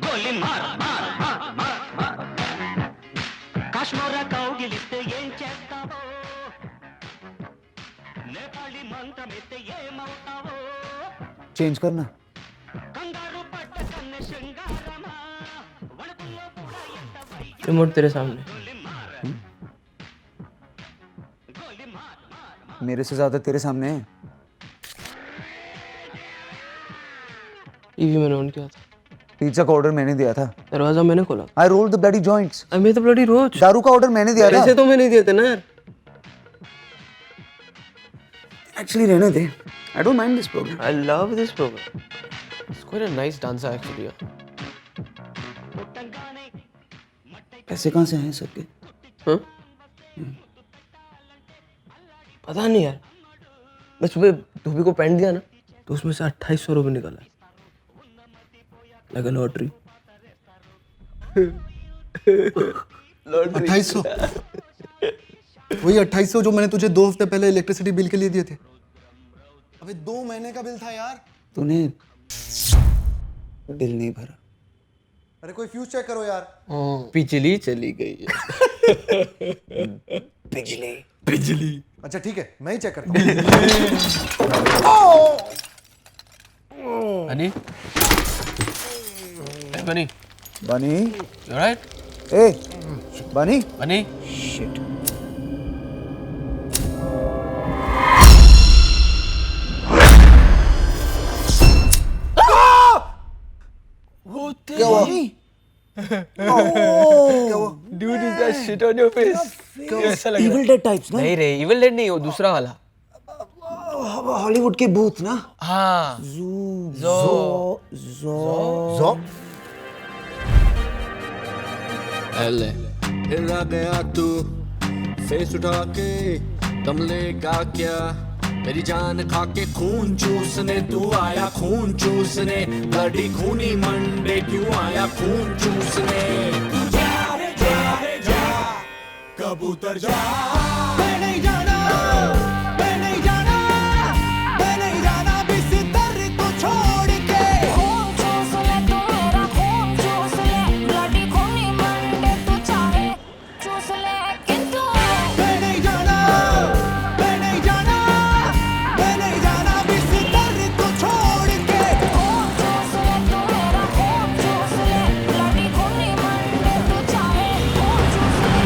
గోలి మార్ మార్ మార్ మార్ మార్ కాశ్మీర కౌగిలిస్తే ఏం చేస్తావో నేపాళి మంత్రమిస్తే ఏమవుతావో चेंज करना కంగారు పట్ట కన్నె శృంగారమా వణుకుల్లో కూడా ఎంత వయ్య रिमोट तेरे सामने। గోలి మార్ గోలి మార్ మార్ मेरे से ज्यादा तेरे सामने है। टीवी मैंने ऑन किया था, पिज्जा का ऑर्डर मैंने दिया था। दरवाजा मैंने खोला। I rolled the bloody joints. I made the bloody rose. दारू का ऑर्डर मैंने दिया था। पैसे तो मैंने दिए थे ना यार। एक्चुअली रहने दे, I don't mind this programme. I love this program. It's quite a nice dancer actually. Yeah. पैसे कहाँ से हैं सबके? हाँ? पता नहीं यार, मैं सुबह धोबी को पैंट दिया ना तो उसमें से 2800 रुपये निकला, लगा लॉटरी। 2800 वही 2800 जो मैंने तुझे 2 हफ्ते पहले इलेक्ट्रिसिटी बिल के लिए दिए थे। अबे 2 महीने का बिल था यार। तूने बिल नहीं भरा। अरे कोई फ्यूज चेक करो यार। बिजली चली गई है। बिजली अच्छा ठीक है, मैं ही चेक करता हूँ। बनी, बनी, बनी you alright? ए बनी बनी, शिट क्या हुआ? dude is that shit on your face? कैसा लग रहा है? इविल डेड टाइप्स ना, नहीं रे, evil dead नहीं, वो दूसरा वाला। हॉलीवुड के भूत ना। हाँ, जो फिर आ गया तू फेस उठा के दम लेगा क्या मेरी जान खा के खून चूसने तू आया खून चूसने ब्लडी खूनी मंडे क्यों आया खून चूसने जा रे जा रे जा कबूतर जा मैं नहीं जाना मैं नहीं जाना मैं नहीं जाना बिस्तर को छोड़ के खून चूस ले तू मेरा खून चूस ले ब्लडी खूनी मंडे तू चाहे चूस ले किंतु मैं नहीं जाना मैं नहीं जाना मैं नहीं जाना बिस्तर को छोड़ के खून चूस ले तू मेरा खून चूस ले ब्लडी खूनी मंडे तू चाहे खून चूस ले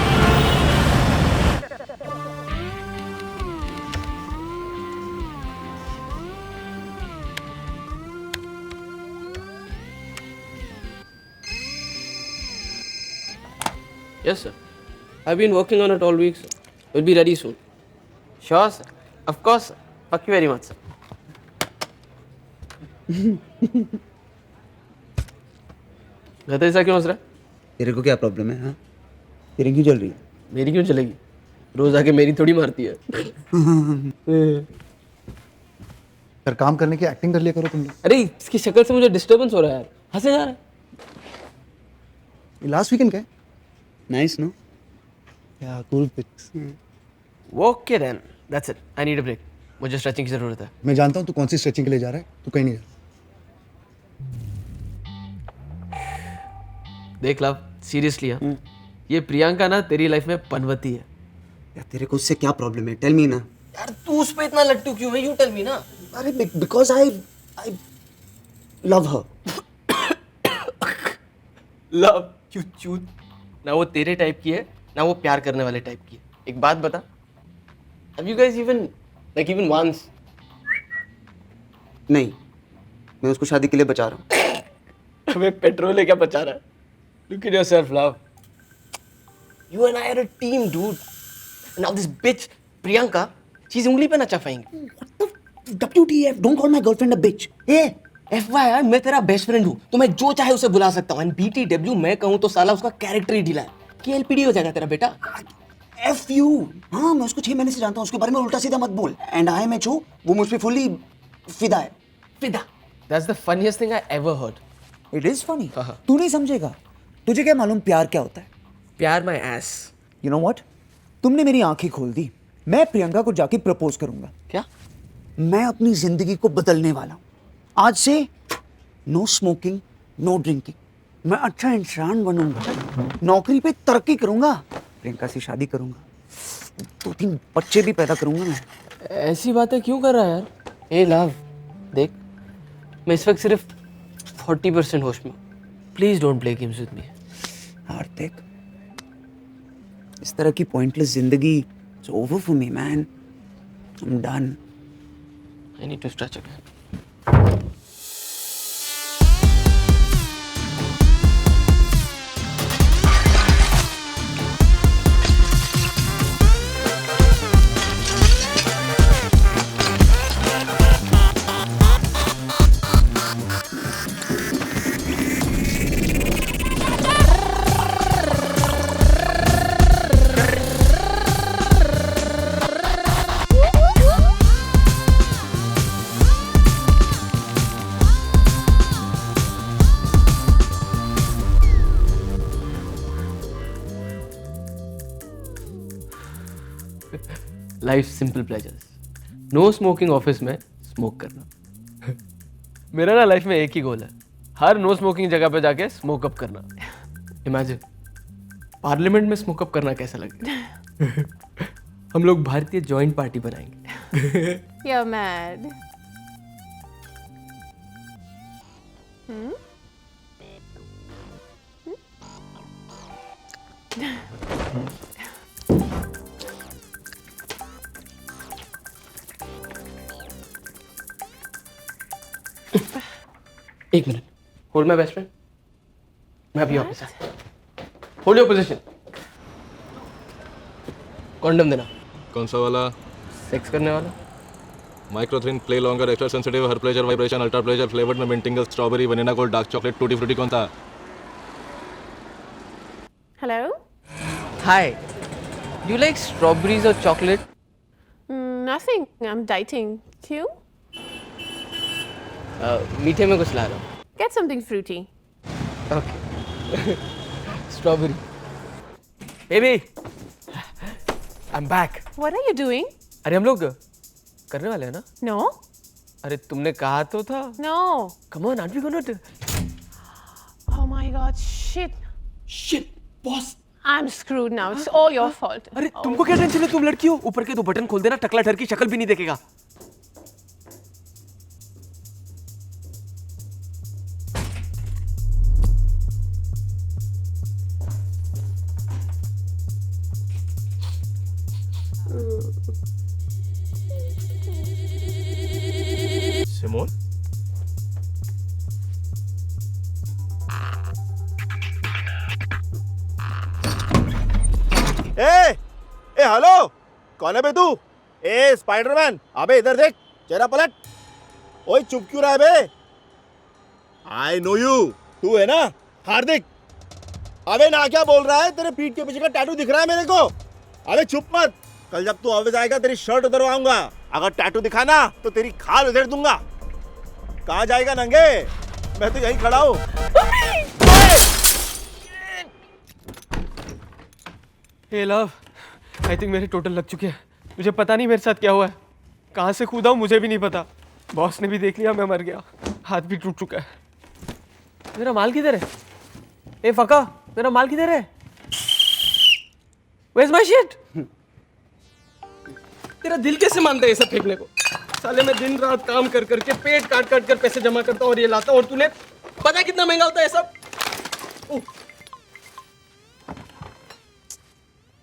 yes sir. I've been working on it all week, sir. It'll be ready soon. Sure sir. Of course sir. Thank you very much sir. घर ऐसा क्यों हंस रहा है? तेरे को क्या प्रॉब्लम है? हाँ, तेरी क्यों चल रही है? मेरी क्यों चलेगी? रोज आके मेरी थोड़ी मारती है। फिर काम करने की एक्टिंग कर लिया करो तुम लोग। अरे इसकी शक्ल से मुझे डिस्टर्बेंस हो रहा है यार, हंसे जा रहा है। लास्ट वीकेंड का है? Nice no? या cool pics. Okay then, that's it. I need a break. मुझे स्ट्रेचिंग की जरूरत है। मैं जानता हूँ तू कौन सी स्ट्रेचिंग के लिए जा रहा है, तू कहीं नहीं जा। देख लव, सीरियसली हाँ, ये प्रियंका ना तेरी लाइफ में पनवती है। यार तेरे को उससे क्या प्रॉब्लम है? टेल मी ना। यार तू उस पे इतना लट्टू क्यों है? यू टेल मी ना। अरे because I love her. Love you चूत। ना वो तेरे टाइप की है, ना वो प्यार करने वाले टाइप की है। एक बात बता, have you guys even once? नहीं, मैं उसको शादी के लिए बचा रहा हूँ। अबे पेट्रोल है क्या बचा रहा है? Look at yourself, love. You and I are a team, dude. Now this bitch, Priyanka, she's उंगली पे नचा पाएंगी। WTF? Don't call my girlfriend a bitch. A, FYI, मैं तेरा बेस्ट फ्रेंड हूँ, तो मैं जो चाहे उसे बुला सकता हूँ। And BTW मैं कहूँ तो साला उसका कैरेक्टर ही ढीला है। KLPD हो जाएगा तेरा बेटा। F you. हाँ, मैं उसको 6 महीने से जानता हूँ, उसके बारे में उल्टा सीधा मत बोल। And IMHO, वो मुझ पे फुली फिदा है। फिदा। That's the funniest thing I ever heard. It is funny. हाँ। तू नहीं समझेगा। तुझे क्या मालूम प्यार क्या होता है? प्यार my ass. You know what? तुमने मेरी आंखें खोल दी। मैं प्रियंका को जाके प्रपोज करूंगा। क्या? मैं अपनी जिंदगी को बदलने वाला हूँ। आज से नो स्मोकिंग, नो ड्रिंकिंग। मैं अच्छा इंसान बनूंगा, नौकरी पे तरक्की करूंगा, प्रियंका से शादी करूंगा, 2-3 बच्चे भी पैदा करूंगा मैं। ऐसी बातें क्यों कर रहा है यार? ए लव, देख मैं इस वक्त सिर्फ 40% होश में हूँ। Please don't play games with me. Hardik, इस तरह की पॉइंटलेस जिंदगी it's over for me man. I am done. I need to stretch again. Life simple pleasures. No smoking office में स्मोक करना। मेरा ना लाइफ में एक ही गोल है, हर नो स्मोकिंग जगह पे जाके स्मोक अप करना। इमेजिन पार्लियामेंट में स्मोक अप करना कैसा लगेगा। हम लोग भारतीय जॉइंट पार्टी बनाएंगे। You're mad. एक minute, hold my best friend. मैं अभी ऑफिस आ। Hold your position. कॉन्डम देना। कौन सा वाला? सेक्स करने वाला। Microthin, play longer, extra sensitive, her pleasure, vibration, ultra pleasure, flavoured में mint tingle, strawberry, vanilla gold, dark chocolate, tutti frutti. कौन सा? Hello? Hi. Do you like strawberries or chocolate? Nothing. I'm dieting. You? मीठे में कुछ ला रहा हूँ। Get something fruity. Okay. Strawberry. Baby, I'm back. What are you doing? अरे हम लोग करने वाले हैं ना? No? अरे तुमने कहा तो था। No. Come on, aren't we gonna do? Oh my god, shit. Shit, boss. I'm screwed now. It's all your fault. अरे तुमको क्या टेंशन है? तुम लड़की हो, ऊपर के 2 बटन खोल देना, टकला ठर की शक्ल भी नहीं देखेगा। सिमोन? ए हेलो, कौन है बे तू? ए स्पाइडरमैन, अबे इधर देख, चेहरा पलट। ओए चुप क्यों रहा है बे? आई नो यू, तू है ना हार्दिक? अबे ना क्या बोल रहा है? तेरे पीठ के पीछे का टैटू दिख रहा है मेरे को। अबे चुप मत, कल जब तू ऑफिस आएगा तेरी शर्ट उतरवाऊंगा। अगर टैटू दिखाना तो तेरी खाल उधेड़ दूंगा। कहाँ जाएगा नंगे? मैं तो यहीं खड़ा हूँ। हे लव, आई थिंक मेरे टोटल लग चुके हैं। मुझे पता नहीं मेरे साथ क्या हुआ है, कहाँ से कूदा हूँ मुझे भी नहीं पता। बॉस ने भी देख लिया, मैं मर गया, हाथ भी टूट चुका है। मेरा माल किधर है? ए फका, मेरा माल किधर है? Where's my shit? तेरा दिल कैसे मानता है ये सब फेंकने को? साले मैं दिन रात काम कर करके पेट काट काट कर पैसे जमा करता हूँ और ये लाता हूँ, और तूने पता कितना महंगा होता है ये सब?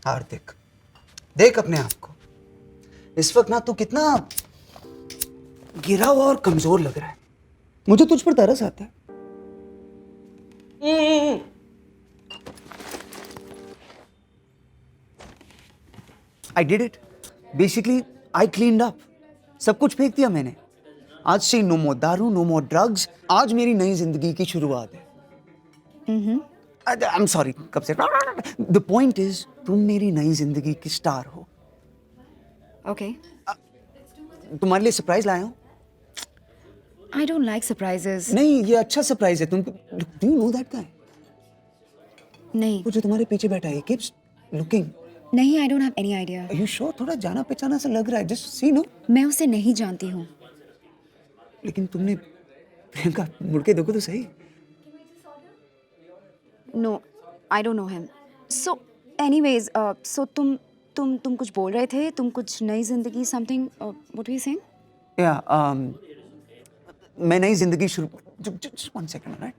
हार्दिक, देख अपने आप को। इस वक्त ना तू कितना गिरा हुआ और कमजोर लग रहा है। मुझे तुझ पर तरस आता है। I did it. Basically I cleaned up. सब कुछ फेंक दिया मैंने। आज से नो मोर दारू, नो मोर ड्रग्स। आज मेरी नई जिंदगी की शुरुआत है। आई एम सॉरी, कब से। द पॉइंट इज, तुम मेरी नई जिंदगी की स्टार हो। Okay. तुम्हारे लिए सरप्राइज लाया हूँ। I don't like surprises. नहीं, ये अच्छा सरप्राइज है। तुम do you know that guy? नहीं, वो जो तुम्हारे पीछे बैठा है, कीप्स लुकिंग। नहीं, I don't have any idea. Are you sure? थोड़ा जाना पहचाना सा लग रहा है। Just see no. मैं उसे नहीं जानती हूँ। लेकिन तुमने प्रियंका मुड़ के देखो तो सही. No, I don't know him. So, anyways, so तुम कुछ बोल रहे थे, तुम कुछ नई जिंदगी something. What were you saying? Yeah, मैं नई जिंदगी शुरू. Just 1 second, alright?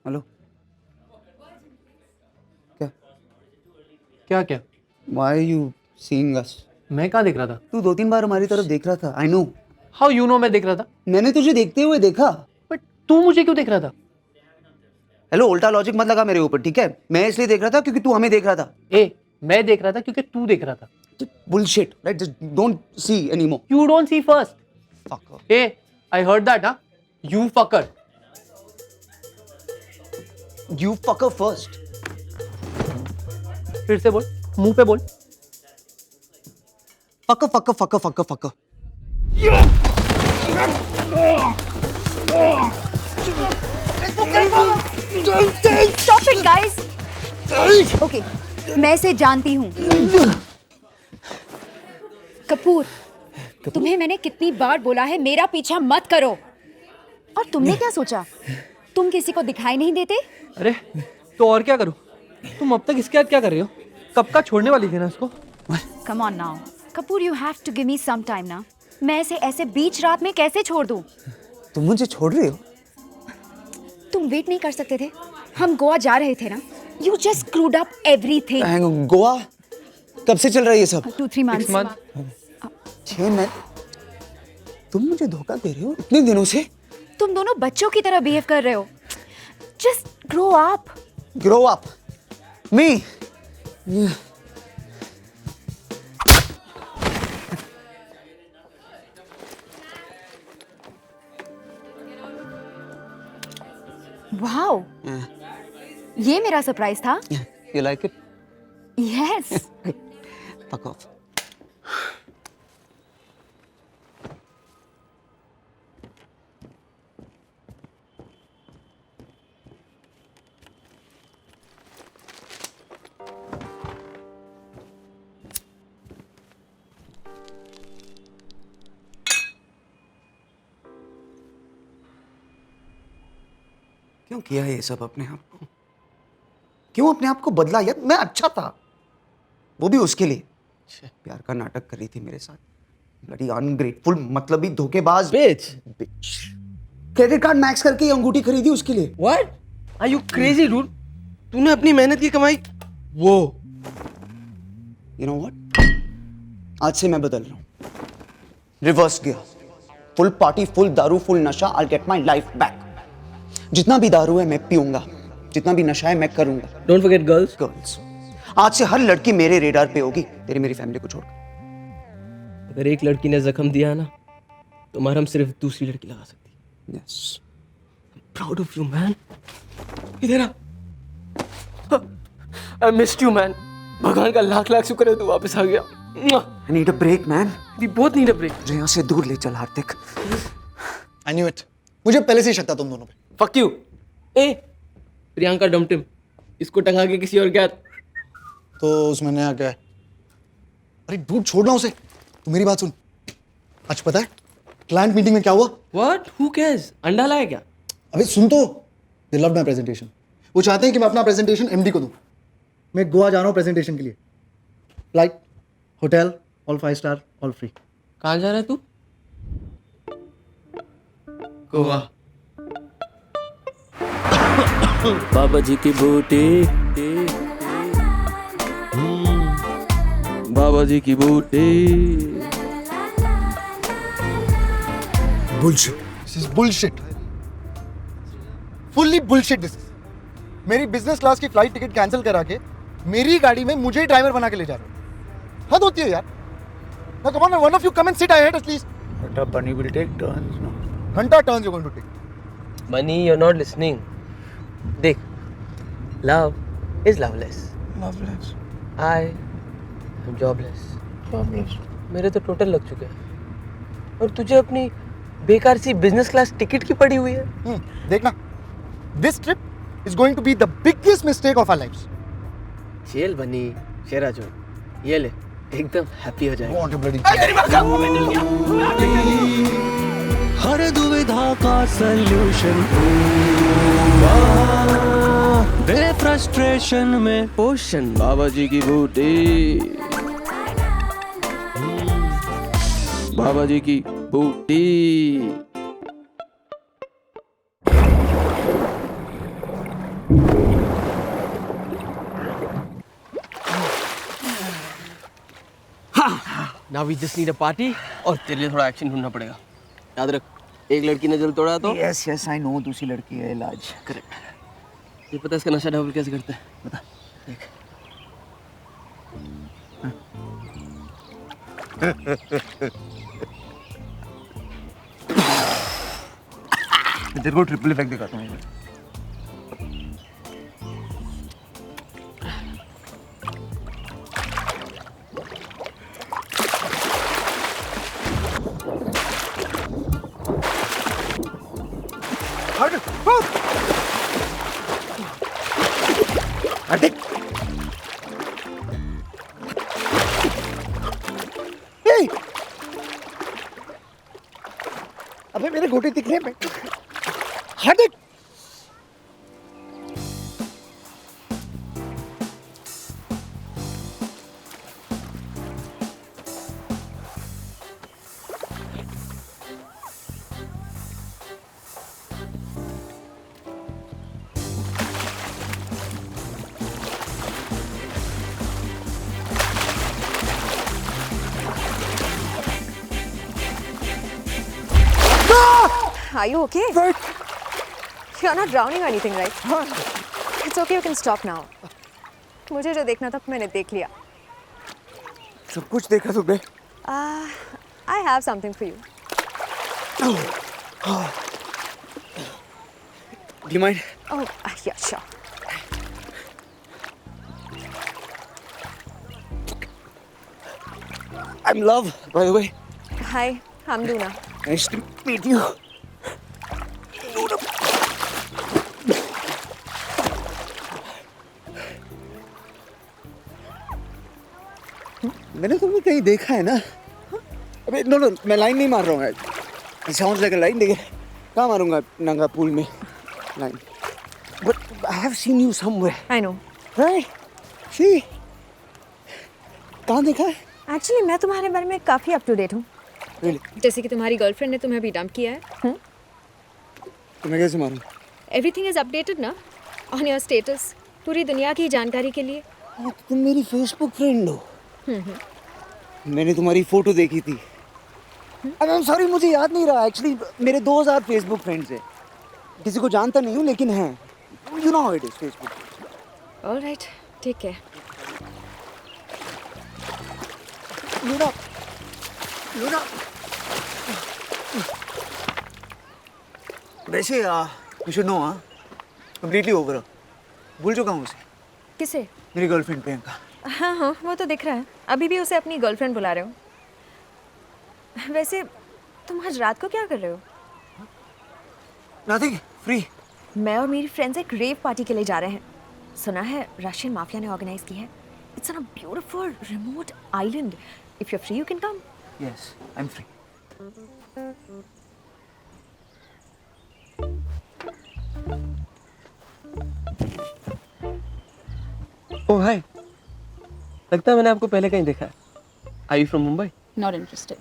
हेलो. क्या? क्या क्या? Why are you seeing us? मैं कहाँ देख रहा था? तू 2-3 बार हमारी तरफ देख रहा था. I know. How you know मैं देख रहा था? मैंने तुझे देखते हुए देखा. बट तू मुझे क्यों देख रहा था? हेलो, उल्टा लॉजिक मत लगा मेरे ऊपर, ठीक है? मैं इसलिए देख रहा था क्योंकि तू हमें देख रहा था. ए, मैं देख रहा था क्योंकि तू देख रहा था. Bullshit, right? Just don't see anymore. You don't see first. Fucker. Hey, I heard that, huh? You fucker. You fucker first. फिर से बोल, मुंह पे बोल. Fucker, fucker, fucker, fucker, fucker. Stop it, guys. Okay, मैं इसे जानती हूँ. कपूर, तुम्हें मैंने कितनी बार बोला है मेरा पीछा मत करो. और तुमने क्या सोचा? तुम किसी को दिखाई नहीं देते? अरे तो और क्या करूं? तुम अब तक इसके साथ क्या कर रही हो? कब का छोड़ने वाली थी ना इसको? Come on now. Kapoor, you have to give me some time ना. मैं इसे ऐसे बीच रात में कैसे छोड़ दूं? तुम मुझे छोड़ रही हो? तुम वेट नहीं कर सकते थे? हम गोवा जा रहे थे ना. You just screwed up everything. Hang on, Goa? कब से चल रहा है ये सब? 2-3 months. 6 months. 6 महीने? तुम मुझे धोखा दे रहे हो इतने दिनों से? तुम दोनों बच्चों की तरह बिहेव कर रहे हो. Just grow up. Grow up. Me. Wow. ये मेरा सरप्राइज था. You like it? Yes. Fuck off. क्यों किया ये सब अपने आप को? क्यों अपने आप को बदला यार? मैं अच्छा था, वो भी उसके लिए. प्यार का नाटक कर रही थी मेरे साथ. ब्लडी अनग्रेटफुल, मतलबी धोखेबाज Bitch. बिच. क्रेडिट कार्ड मैक्स करके ये अंगूठी खरीदी उसके लिए. What? Are you crazy, dude? तूने अपनी मेहनत की कमाई वो. You know what? आज से मैं बदल रहा हूँ. Reverse gear. Full party, full दारू, फुल नशा. I'll get my life back. जितना भी दारू है मैं पीऊंगा, जितना भी नशा है मैं करूंगा. Don't forget girls. गर्ल्स. आज से हर लड़की मेरे रेडार पे होगी, तेरी मेरी फैमिली को छोड़कर. अगर एक लड़की ने जख्म दिया ना, तो मरहम सिर्फ दूसरी लड़की लगा सकती है. Yes. Proud of you, man. इधर आ. I missed you, man. भगवान का लाख लाख शुक्र है तू वापस आ गया. I need a break, man. We both need a break. मुझे यहाँ से दूर ले चल हार्दिक. I knew it. मुझे पहले से ही शक था तुम दोनों पे. Fuck you. ए, प्रियंका डमटिम, इसको टंगा के किसी और क्या? तो उसमें नया क्या है? अरे डूड, छोड़ना उसे. तू मेरी बात सुन. आज पता है क्लाइंट मीटिंग में क्या हुआ? What? Who cares? अंडा लाया क्या? अबे सुन तो. They loved my presentation. वो चाहते हैं कि मैं अपना प्रेजेंटेशन एमडी को दूं. मैं गोवा जा रहा हूँ प्रेजेंटेशन के लिए. Flight, hotel, all 5 star, all free. कहाँ जा रहा है तू? गोवा. बाबा जी की बूटी, बाबा जी की बूटी. Bullshit. This is bullshit. Fully bullshit this is. मेरी बिजनेस क्लास की फ्लाइट टिकट कैंसिल करा के मेरी गाड़ी में मुझे ड्राइवर बना के ले जा रहे हो. हद होती है यार. Now come on, one of you come and sit ahead at least. But bunny will take turns, no? घंटा turns you're going to take. Bunny, you're not listening. देख, love is loveless. Loveless. I am jobless. Loveless. मेरे तो total लग चुके हैं. और तुझे अपनी बेकार सी बिजनेस क्लास टिकट की पड़ी हुई है. देखना. This trip is going to be the biggest mistake of our lives. चल बनी शेरा चोर, ये ले एकदम हैप्पी हो जाएगा। Want to bloody हर दुविधा का सल्यूशन दे फ्रस्ट्रेशन में पोषण बाबा जी की बूटी, बाबा जी की बूटी। Now we just need a party और तेरे लिए थोड़ा एक्शन ढूंढना पड़ेगा। याद रख, एक लड़की ने दिल तोड़ा तो यस यस आई नो, दूसरी लड़की है इलाज। करेक्ट। ये पता है इसका नशा डबल कैसे करते हैं? बता। देख। तेरे को ट्रिपल इफेक्ट दिखाता हूँ। अबे मेरे घोटे दिख रहे हैं। हट। Are you okay? You're not drowning or anything, right? It's okay, you can stop now. मुझे जो देखना था मैंने देख लिया. सब कुछ देखा तुमने? I have something for you. Do you mind? Oh, yeah, sure. I'm Love, by the way. Hi, I'm Luna. Nice to meet you. मैंने तुम्हें कहीं देखा है ना? अबे नो नो, मैं लाइन नहीं मार रहा हूँ। It sounds like a line, देखिए कहाँ मारूँगा नंगा पूल में line? But I have seen you somewhere. I know. Right? See? कहाँ देखा है? Actually, मैं तुम्हारे बारे में काफ़ी up to date हूँ. Really? जैसे कि तुम्हारी गर्लफ्रेंड ने तुम्हें अभी डंप किया है. तो मैं कैसे मारूँ? Everything is updated ना? On your status. पूरी दुनिया की जानकारी के लिए. तो तुम मेरी फेसबुक फ्रेंड हो। मैंने तुम्हारी फोटो देखी थी। आई एम सॉरी, मुझे याद नहीं रहा। एक्चुअली मेरे 2000 फेसबुक फ्रेंड्स हैं। किसी को जानता नहीं हूँ लेकिन हैं। You know how it is Facebook. All right, ठीक है. Luna, Luna. वैसे you should know, completely over. भूल चुका हूँ उसे। किसे? मेरी गर्लफ्रेंड प्रियंका। हाँ हाँ, वो तो दिख रहा है. अभी भी उसे अपनी गर्लफ्रेंड बुला रहे हो. वैसे तुम आज रात को क्या कर रहे हो? Nothing, free. मैं और मेरी फ्रेंड्स एक रेव पार्टी के लिए जा रहे हैं. सुना है रशियन माफिया ने ऑर्गेनाइज की है. It's on a beautiful remote island. If you are free you can come. Yes, I am free. Oh hi, लगता है मैंने आपको पहले कहीं देखा है. Are you from Mumbai? Not interested.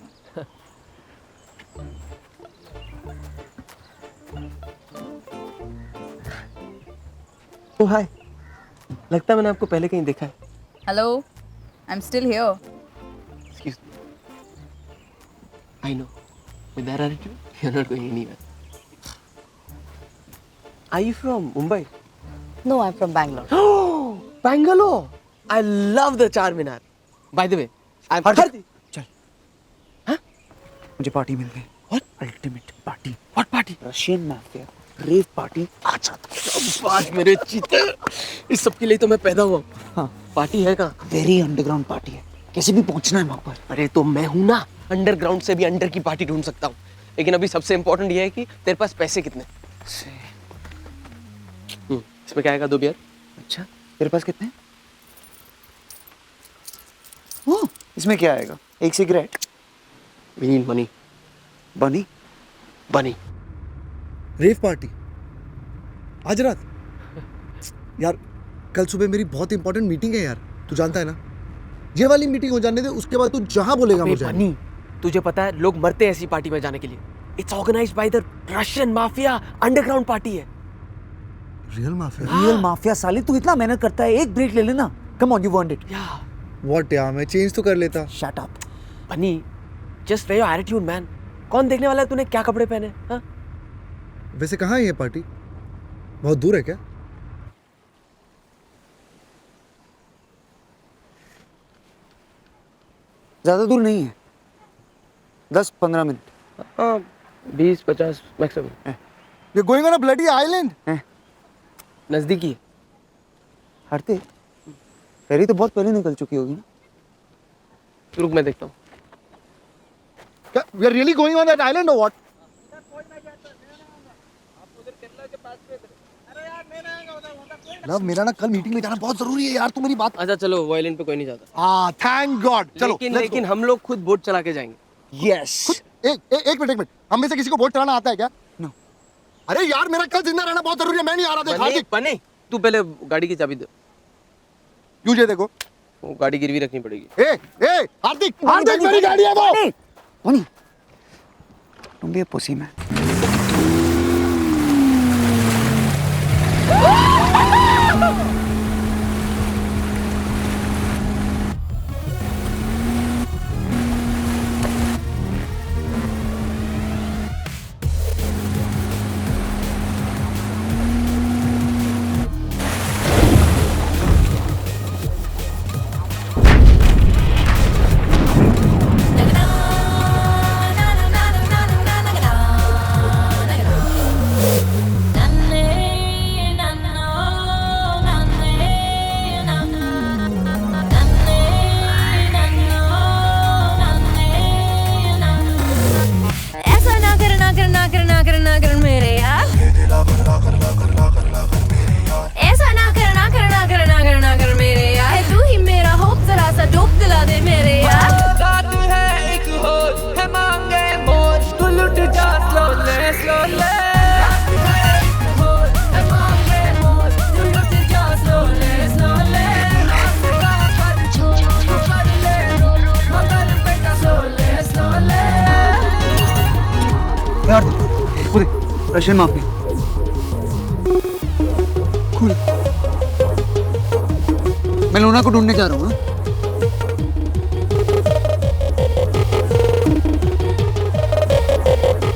Oh hi, लगता है मैंने आपको पहले कहीं देखा है. Hello, I am still here. Excuse me. I know. With that attitude, you're not going anywhere. Are you from Mumbai? No, I am from Bangalore. Oh, Bangalore! I love the Charminar. By the way, I'm Hardi, चल। हाँ? मुझे party मिल गई। What? Ultimate party. What party? Russian mafia rave party. अच्छा, शाबाश मेरे चीते। इस सब के लिए तो मैं पैदा हुआ हूँ। हाँ, पार्टी है कहाँ? वेरी अंडरग्राउंड पार्टी है। कैसे भी पहुंचना है वहाँ पर। अरे तो मैं हूँ ना, अंडरग्राउंड से भी अंडर की पार्टी ढूंढ सकता हूँ। लेकिन अभी सबसे इम्पोर्टेंट ये है कि तेरे पास पैसे कितने? इसमें क्या आएगा? 2 बियर। अच्छा, तेरे पास कितने? इसमें क्या आएगा? एक सिगरेट? We need money. बनी? Bunny. रेव पार्टी आज रात? यार कल सुबह मेरी बहुत इंपॉर्टेंट मीटिंग है यार, तू जानता है ना। ये वाली मीटिंग हो जाने दे, उसके बाद तू जहां बोलेगा मुझे। बनी, तुझे पता है लोग मरते हैं ऐसी पार्टी में जाने के लिए। It's organised by the Russian mafia, underground party है। Real mafia? रियल माफिया साले, तू इतना मेहनत करता है, एक ब्रेक ले लेना। Come on, you want it. What यार, मैं चेंज तो कर लेता। Shut up. Bunny, just wear your attitude man. कौन देखने वाला है तूने क्या कपड़े पहने? हाँ? वैसे कहाँ है ये पार्टी? बहुत दूर है क्या? ज्यादा दूर नहीं है, 10-15 मिनट। हाँ, 20-50 maximum. You're going on a bloody island? नजदीकी है। हरते फेरी तो बहुत पहले निकल चुकी होगी ना। रुक, मैं देखता हूँ। We are really going on that island or what? Love, मेरा ना कल मीटिंग में जाना बहुत जरूरी है यार, तू मेरी बात। अच्छा चलो, वो आइलैंड पे कोई नहीं जाता। हाँ, थैंक गॉड। चलो लेकिन हम लोग खुद बोट चला के जाएंगे। यस। एक मिनट, हम में से किसी को बोट चलाना आता है क्या? नो। अरे यार, मेरा कल जिंदा रहना बहुत जरूरी है, मैं नहीं आ रहा। देख हार्दिक, बने, तू पहले गाड़ी की चाबी दे। तुझे देखो, वो गाड़ी गिरवी रखनी पड़ेगी। हार्दिक, मेरी गाड़ी है वो। बनी, तुम भी पुसी में। Russian mafia. मैं लूना को ढूंढने जा रहा हूँ।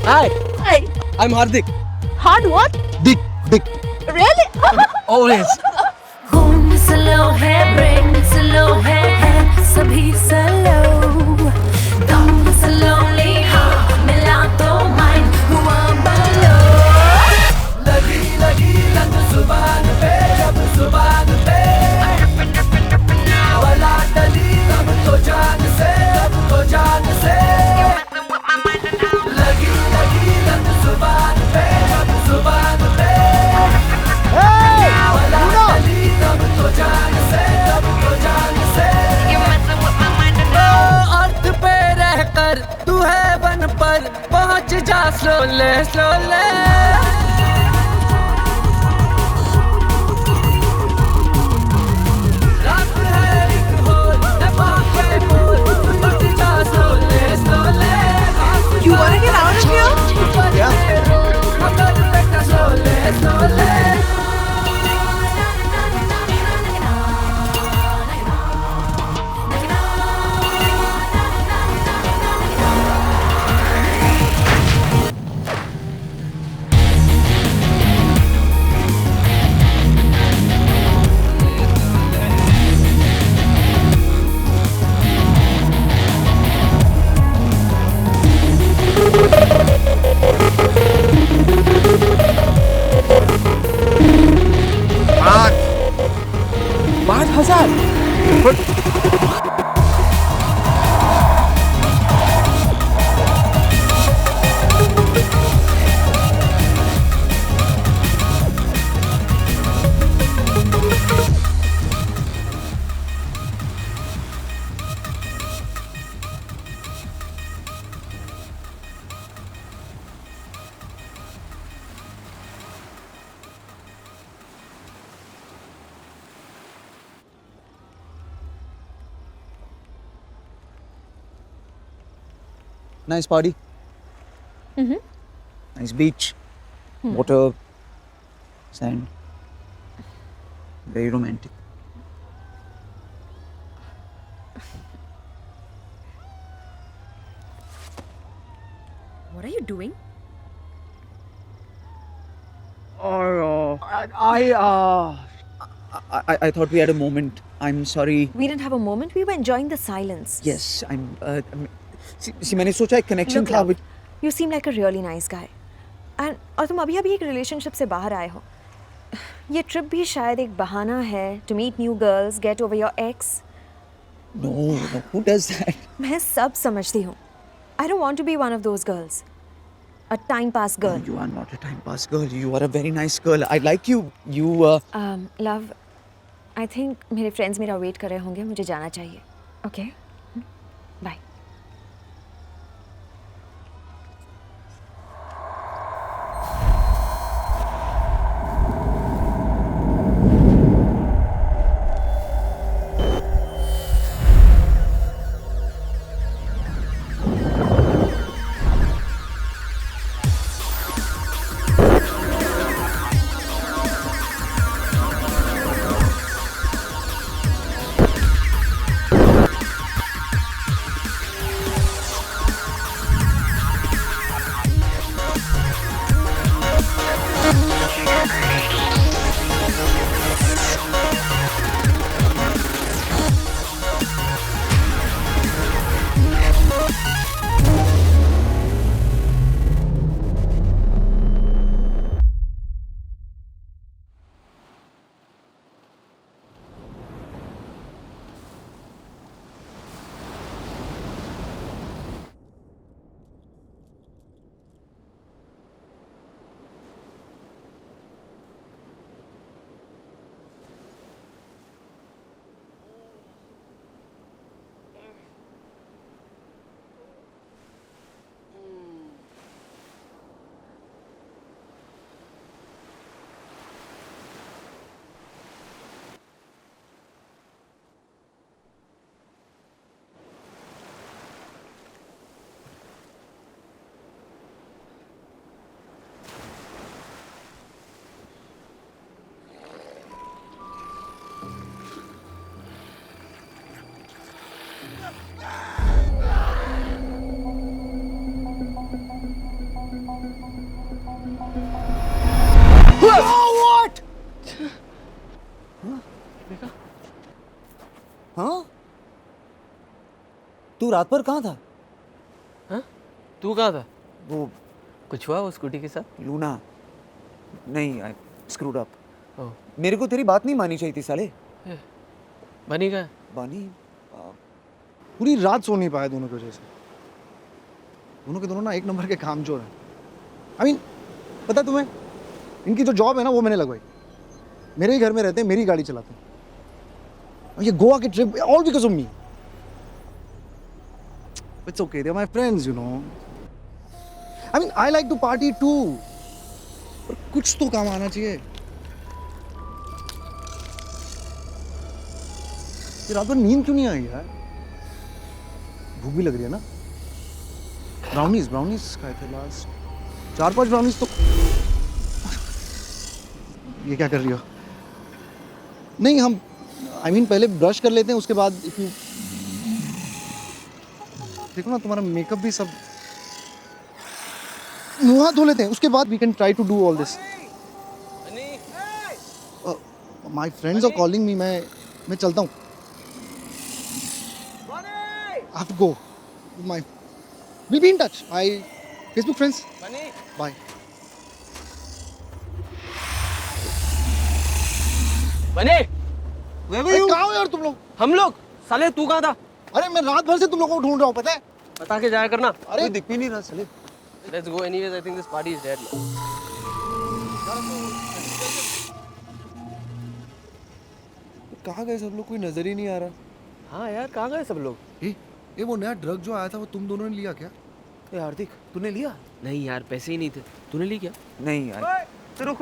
Hi, I'm Hardik. Hard what? दिक। Really? Always. खून स्लो है, ब्रेन स्लो है, सभी स्लो। दम स्लोली, हाँ मिला तो माइंड हुआ बलो। लगी लग जुबान पे, जब जुबान पे वाला डली, अब तो जान से, अब तो जान से। लगी लग जुबान पे, जब जुबान पे वाला डली, अब तो जान से, अब तो जान से। अर्थ पे रहकर तू है बन पर पहुंच जा स्लोले स्लोले। रात है एक होल, है बाके बोल, पहुंच जा स्लोले स्लोले। You wanna get out of here? Yeah. मगर बेटा स्लोले स्लोले। Nice party. Nice beach. Water. Sand. Very romantic. What are you doing? I thought we had a moment. I'm sorry. We didn't have a moment. We were enjoying the silence. Yes, see, मैंने सोचा एक connection Look, था. love, you seem like a really nice guy. And और तुम अभी एक relationship से बाहर आए हो. ये trip भी शायद एक बहाना है to meet new girls, get over your ex. No, who does that? मैं सब समझती हूँ. I don't want to be one of those girls. A time pass girl. You are not a time pass girl. You are a very nice girl. I like you. Love, I think मेरे friends मेरा wait कर रहे होंगे. मुझे जाना चाहिए. Okay? Bye. हाँ? तू रात भर कहाँ था? हाँ? तू कहाँ था? वो कुछ हुआ वो स्कूटी के साथ? लूना नहीं, आई स्क्रूड अप. ओह, मेरे को तेरी बात नहीं मानी चाहिए थी साले. बनी का? बानी पूरी रात सो नहीं पाए दोनों की वजह से. दोनों के दोनों ना एक नंबर के कामचोर हैं. आई मीन पता है तुम्हें, इनकी जो जॉब है ना वो मैंने लगवाई. मेरे ही घर में रहते हैं, मेरी गाड़ी चलाते हैं. और ये गोवा की trip all because of me. It's okay, they are my friends, you know. I mean I like to party too, पर कुछ तो काम आना चाहिए. ये रात भर नींद क्यों नहीं आई यार? भूख भी लग रही है ना. ब्राउनीज खाए थे लास्ट. 4-5 ब्राउनीज तो. ये क्या कर रही हो? नहीं, हम आई मीन पहले ब्रश कर लेते हैं, उसके बाद इफ यू देखो ना तुम्हारा मेकअप भी सब. मुंह हाथ धो लेते हैं, उसके बाद we can try to do all this. My friends are calling me. मैं चलता हूँ. I have to go. We'll be in touch. My Facebook friends. Bye. बने? कहाँ हो यार तुम लोग? हम लोग? साले तू कहाँ था? अरे मैं रात भर से तुम लोगों को ढूंढ रहा हूँ, पता है? बता के जाया करना. अरे दिख भी नहीं रहा साले. Let's go anyways. I think this party is dead now. कहाँ गए सब लोग? कोई नजर ही नहीं आ रहा. हाँ यार, कहाँ गए सब लोग? ये वो नया ड्रग जो आया था वो तुम दोनों ने लिया क्या? ए हार्दिक, तूने लिया? नहीं यार, पैसे ही नहीं थे. तूने ली क्या? नहीं यार. रुक.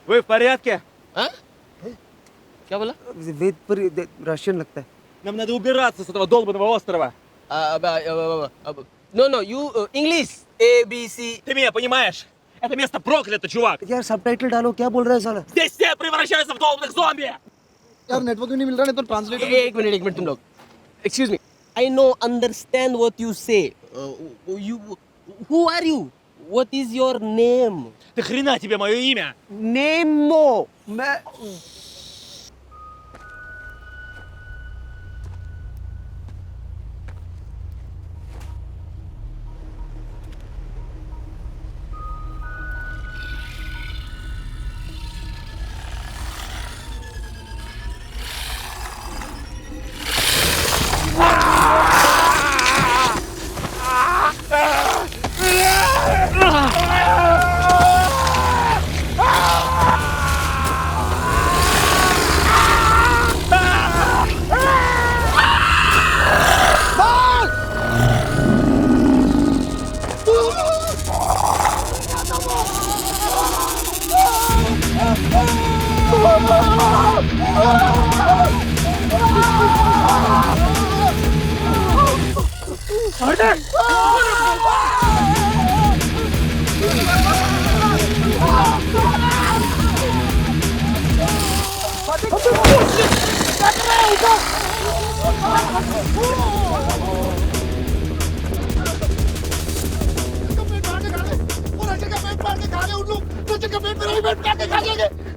वो फरियाद क्या हाँ? क्या बोला? वेद पर रशियन लगता है. Нам надо убираться с этого долбанного острова. No, you English A B C. Ты меня понимаешь? Это место проклято, чувак. यार सबटाइटल डालो, क्या बोल रहा है साला? Здесь все превращаются в долбанных зомби. यार नेटवर्क नहीं मिल रहा, नहीं तो ट्रांसलेटर. एक मिनट तुम लोग. Excuse me. I know, understand what you say. Who are you? What is your name? Ты хрена тебе мое имя? Nemo. मैं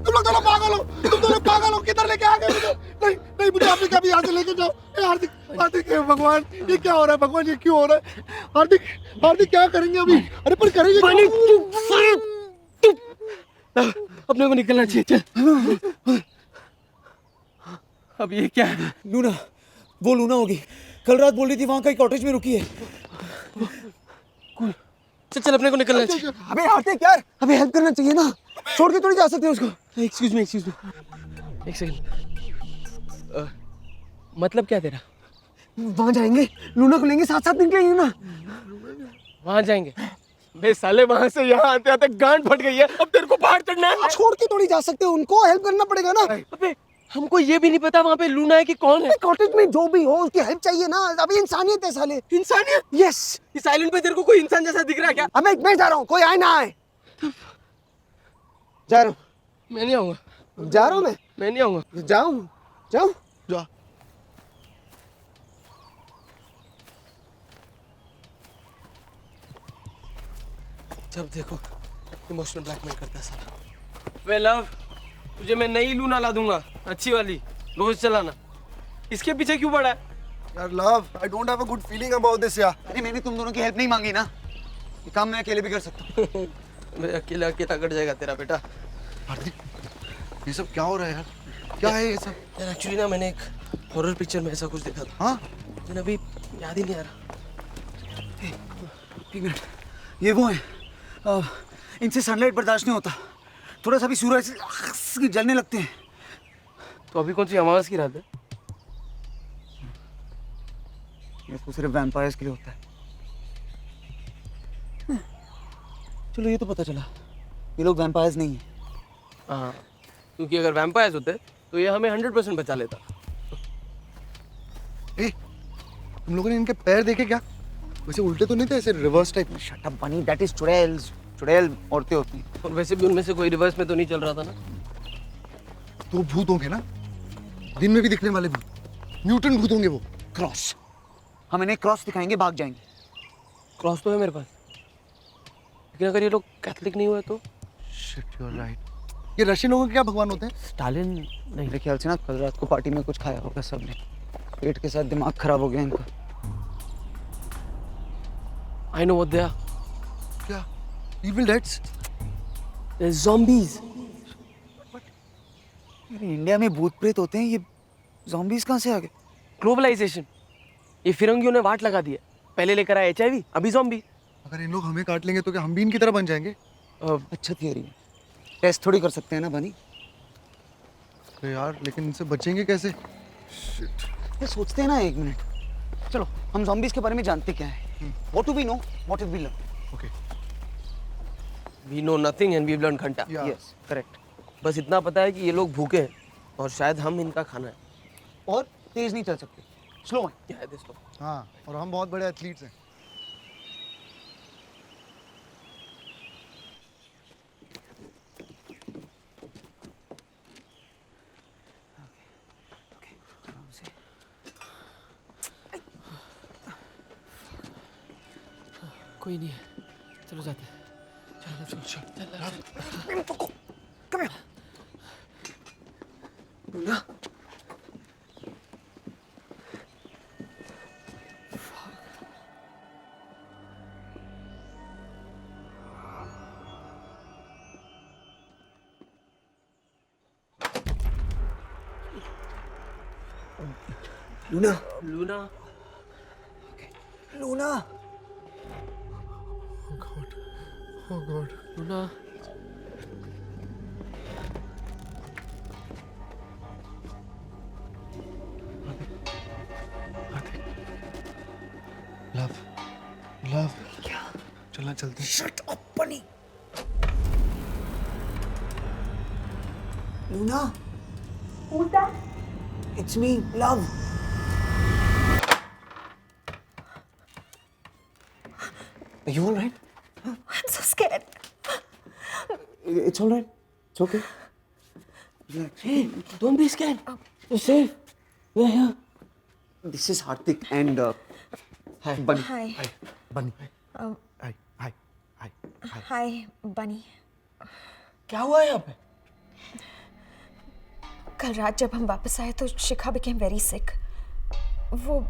तुम लोग दोनों पागल हो. किधर लेके आ गए मुझे? नहीं मुझे आपने कभी यहाँ से लेके जाओ. हार्दिक हे भगवान, ये क्या हो रहा है भगवान, ये क्यों हो रहा है? हार्दिक क्या करेंगे अभी? अरे पर करेंगे क्या? अपने को निकलना चाहिए. चल. अब ये क्या है? लूना, वो लूना होगी. कल रात बोल रही थी वहां का एक कॉटेज में रुकी है. चल अपने को निकलना चाहिए. अबे हार्दिक यार, अबे हेल्प करना चाहिए ना. छोड़ के थोड़ी जा सकते हो उसको. एक्सक्यूज मी एक सेकंड. मतलब क्या तेरा? वहां जाएंगे, लूना को लेंगे, साथ निकलेंगे ना. वहां जाएंगे? बे साले वहां से यहाँ आते आते गांड फट गई है. अब तेरे को बाहर चढ़ना है. छोड़ के थोड़ी जा सकते हो उनको, हेल्प करना पड़ेगा ना. अबे हमको ये भी नहीं पता वहाँ पे लूना है कि कौन है. कॉटेज में जो भी हो उसकी हेल्प चाहिए ना. अभी इंसानियत है साले. इंसानियत? यस. इस आइलैंड पे तेरे को कोई इंसान जैसा दिख रहा है क्या? अबे मैं जा रहा हूँ, कोई आए ना आए. जा रहा हूँ. मैं नहीं आऊंगा. जा रहा हूँ मैं नहीं आऊंगा. जाऊँ. जा. जब देखो इमोशनल ब्लैकमेल करता है साला. वे लव, तुझे मैं नई लूना ला दूंगा, अच्छी वाली, रोज चलाना. इसके पीछे क्यों पड़ा है? यार love, I don't have a good feeling about this यार. अरे मैंने तुम दोनों की हेल्प नहीं मांगी ना. ये काम मैं अकेले भी कर सकता हूँ. मैं अकेला कट जाएगा तेरा बेटा. ये सब क्या हो रहा है यार? क्या है ये सब? यार एक्चुअली ना मैंने एक हॉरर पिक्चर में ऐसा कुछ देखा था. हाँ लेकिन अभी याद ही नहीं आ रहा. एक मिनट, ये वो है, इनसे सनलाइट बर्दाश्त नहीं होता. थोड़ा सा भी सूरज से जलने लगते हैं. तो अभी कौन सी अमावस की रात है? ये तो सिर्फ वैम्पायर्स के लिए होता है. चलो ये तो पता चला, ये लोग वैम्पायर्स नहीं है. हाँ, क्योंकि अगर वैम्पायर्स होते तो ये हमें 100% बचा लेता. ए, तुम लोगों ने इनके पैर देखे क्या? वैसे उल्टे तो नहीं थे, ऐसे रिवर्स टाइप में. शट अप बनी, दैट इज चुड़ैल्स. चुड़ैल औरतें होती हैं. और वैसे भी उनमें से कोई रिवर्स में तो नहीं चल रहा था ना. तो भूत होंगे ना, दिन में भी दिखने वाले भूत. म्यूटेंट भूत होंगे वो. क्रॉस. हम इन्हें क्रॉस दिखाएंगे, भाग जाएंगे. क्रॉस तो है मेरे पास, लेकिन अगर ये लोग कैथलिक नहीं हुए तो? Shit, you are right. ये रशियन लोगों के क्या भगवान होते हैं? स्टालिन नहीं. मेरे ख्याल से ना कल रात को पार्टी में कुछ खाया होगा सबने. पेट के साथ दिमाग खराब हो गया इनका. I know what they are. क्या? Evil Deads? They're zombies. India में भूत प्रेत होते हैं, ये zombies कहाँ से आ गए? ग्लोबलाइजेशन. ये फिरंगियों ने वाट लगा दिया. पहले लेकर आए HIV, अभी ज़ॉम्बी. अगर इन लोग हमें काट लेंगे तो क्या हम भी इनकी तरह बन जाएंगे? अच्छा थियरी है. टेस्ट थोड़ी कर सकते हैं ना बनी. तो यार लेकिन इनसे बचेंगे कैसे? Shit. ये सोचते हैं ना एक मिनट. चलो हम zombies के बारे में जानते क्या है. What do we know? What have we learned? Okay. We know nothing and we've learned घंटा. Yeah. Yes, correct. बस इतना पता है कि ये लोग भूखे हैं और शायद हम इनका खाना है। और तेज नहीं चल सकते, स्लो है। क्या है इसको? हाँ, और हम बहुत बड़े एथलीट्स हैं। कोई नहीं है, चलो जाते हैं। चलो चल Luna, Luna, Luna, Luna, Luna. Love, love, चलना चलते हैं। शट अप बनी। Luna, who's that? It's me, love. Are you all right? I'm so scared. It's all right. It's okay. Relax. Hey, don't be scared. You're safe. We're here. This is Hardik and Bunny. Hi. बनी, हाय, हाय, हाय, हाय। Hi, Bunny. क्या हुआ यहाँ पे? कल रात जब हम वापस आए तो शिखा became very sick. वो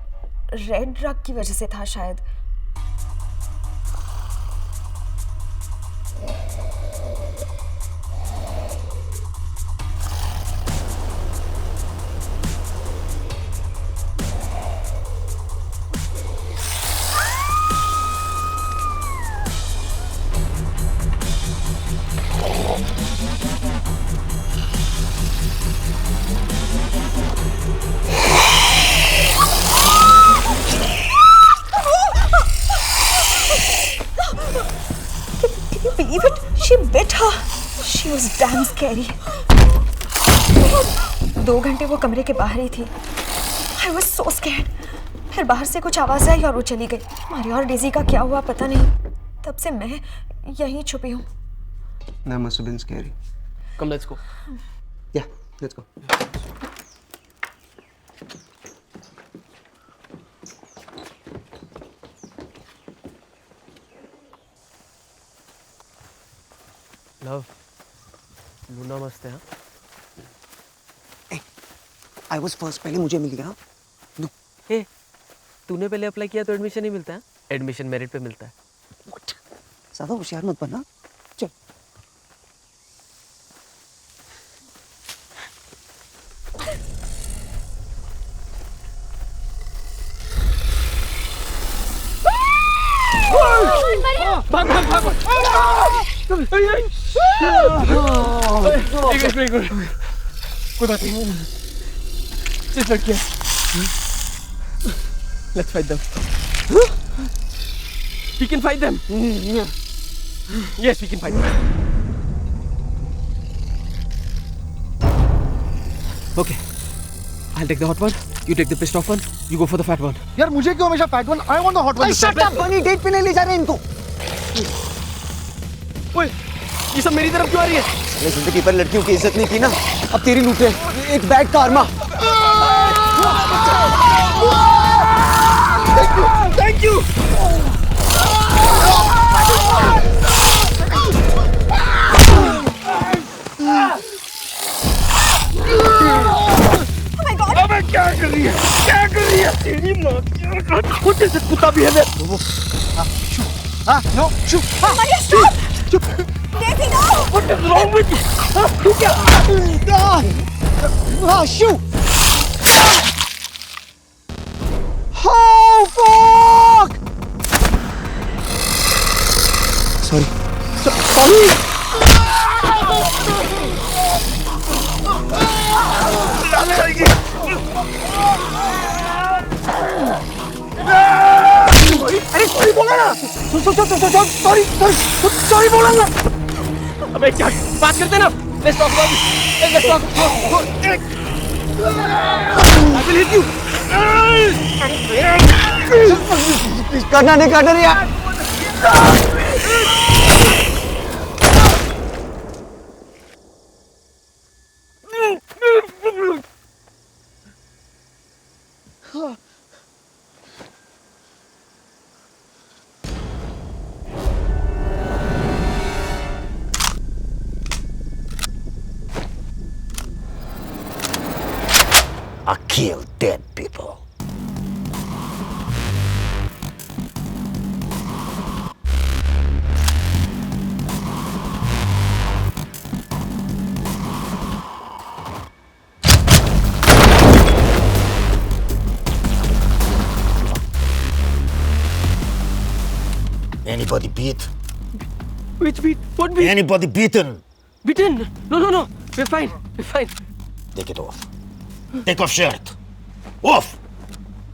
रेड ड्रग की वजह से था शायद. Believe it? She bit her. She was damn scary. 2 घंटे वो कमरे के बाहर ही थी. I was so scared. फिर बाहर से कुछ आवाज आई और वो चली गई. मारी और डेजी का क्या हुआ पता नहीं. तब से मैं यहीं छुपी हूँ. That must have been scary. Come, let's go. Yeah, let's go. Love, Luna मस्त है हाँ? I was first. पहले मुझे मिल गया. No. हे, तूने पहले अप्लाई किया तो एडमिशन ही मिलता है? एडमिशन मेरिट पे मिलता है. What? ज़्यादा होशियार मत बनना. चल. भाग भाग भाग! एक मिनट, कोई बात नहीं. सिर्फ लड़कियाँ. Let's fight them. We can fight them. Yes, we can fight them. Okay. I'll take the hot one. You take the pissed off one. You go for the fat one. यार मुझे क्यों हमेशा fat one? I want the hot one. Shut up, Bunny. Date पे नहीं ले जा रहे इनको. ओए, ये सब मेरी तरफ क्यों आ रही है? अरे जिंदगी पर लड़कियों की इज्जत नहीं की ना, अब तेरी लूटे. एक बैड karma. Thank you. अबे क्या कर रही है? क्या कर रही है? तेरी माँ की खुद जैसे कुत्ता भी है मैं. हाँ, no, shoot. Maria, stop! Daisy, no! What is wrong with you? हाँ, तू क्या? Ah, shoot! Oh, fuck! Sorry. Sorry! अरे सॉरी बोला ना. सॉरी बोला ना. अबे क्या बात करते ना? Let's talk about this. Let's talk. Go. I will hit you. करना नहीं काटर यार I kill dead people. Anybody beat? Which beat? What beat? Anybody beaten? Beaten? No. We're fine. We're fine. Take it off. Take off shirt. Off.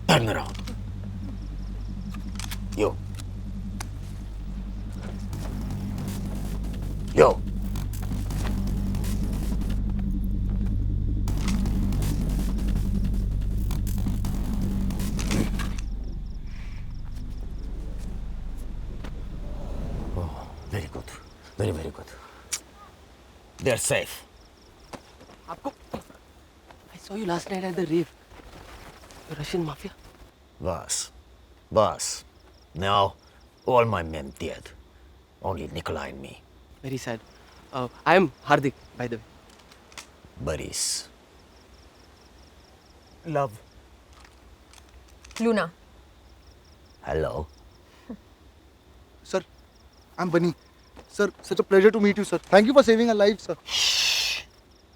Turn around. You. Yo. Oh, very good. Very, very good. They're safe. आपको I saw you last night at the rave. The Russian mafia. Boss. Now, all my men dead. Only Nikolai and me. Very sad. I am Hardik, by the way. Boris. Love. Luna. Hello. Sir, I'm Bunny. Sir, such a pleasure to meet you, sir. Thank you for saving our lives, sir.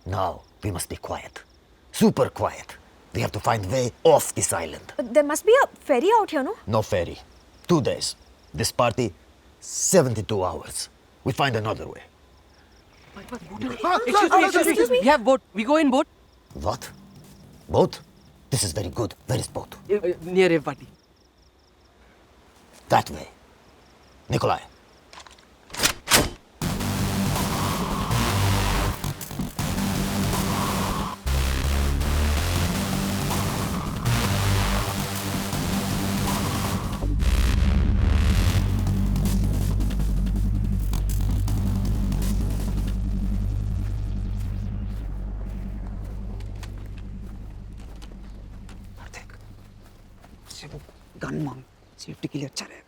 Now, we must be quiet. Super quiet. We have to find way off this island. There must be a ferry out here, no? No ferry. 2 days. This party, 72 hours. We find another way. Excuse me. We have boat. We go in boat. What? Boat? This is very good. Where is boat? Near rave party. That way. Nikolai. Gun मांग safety के लिए अच्छा रहेगा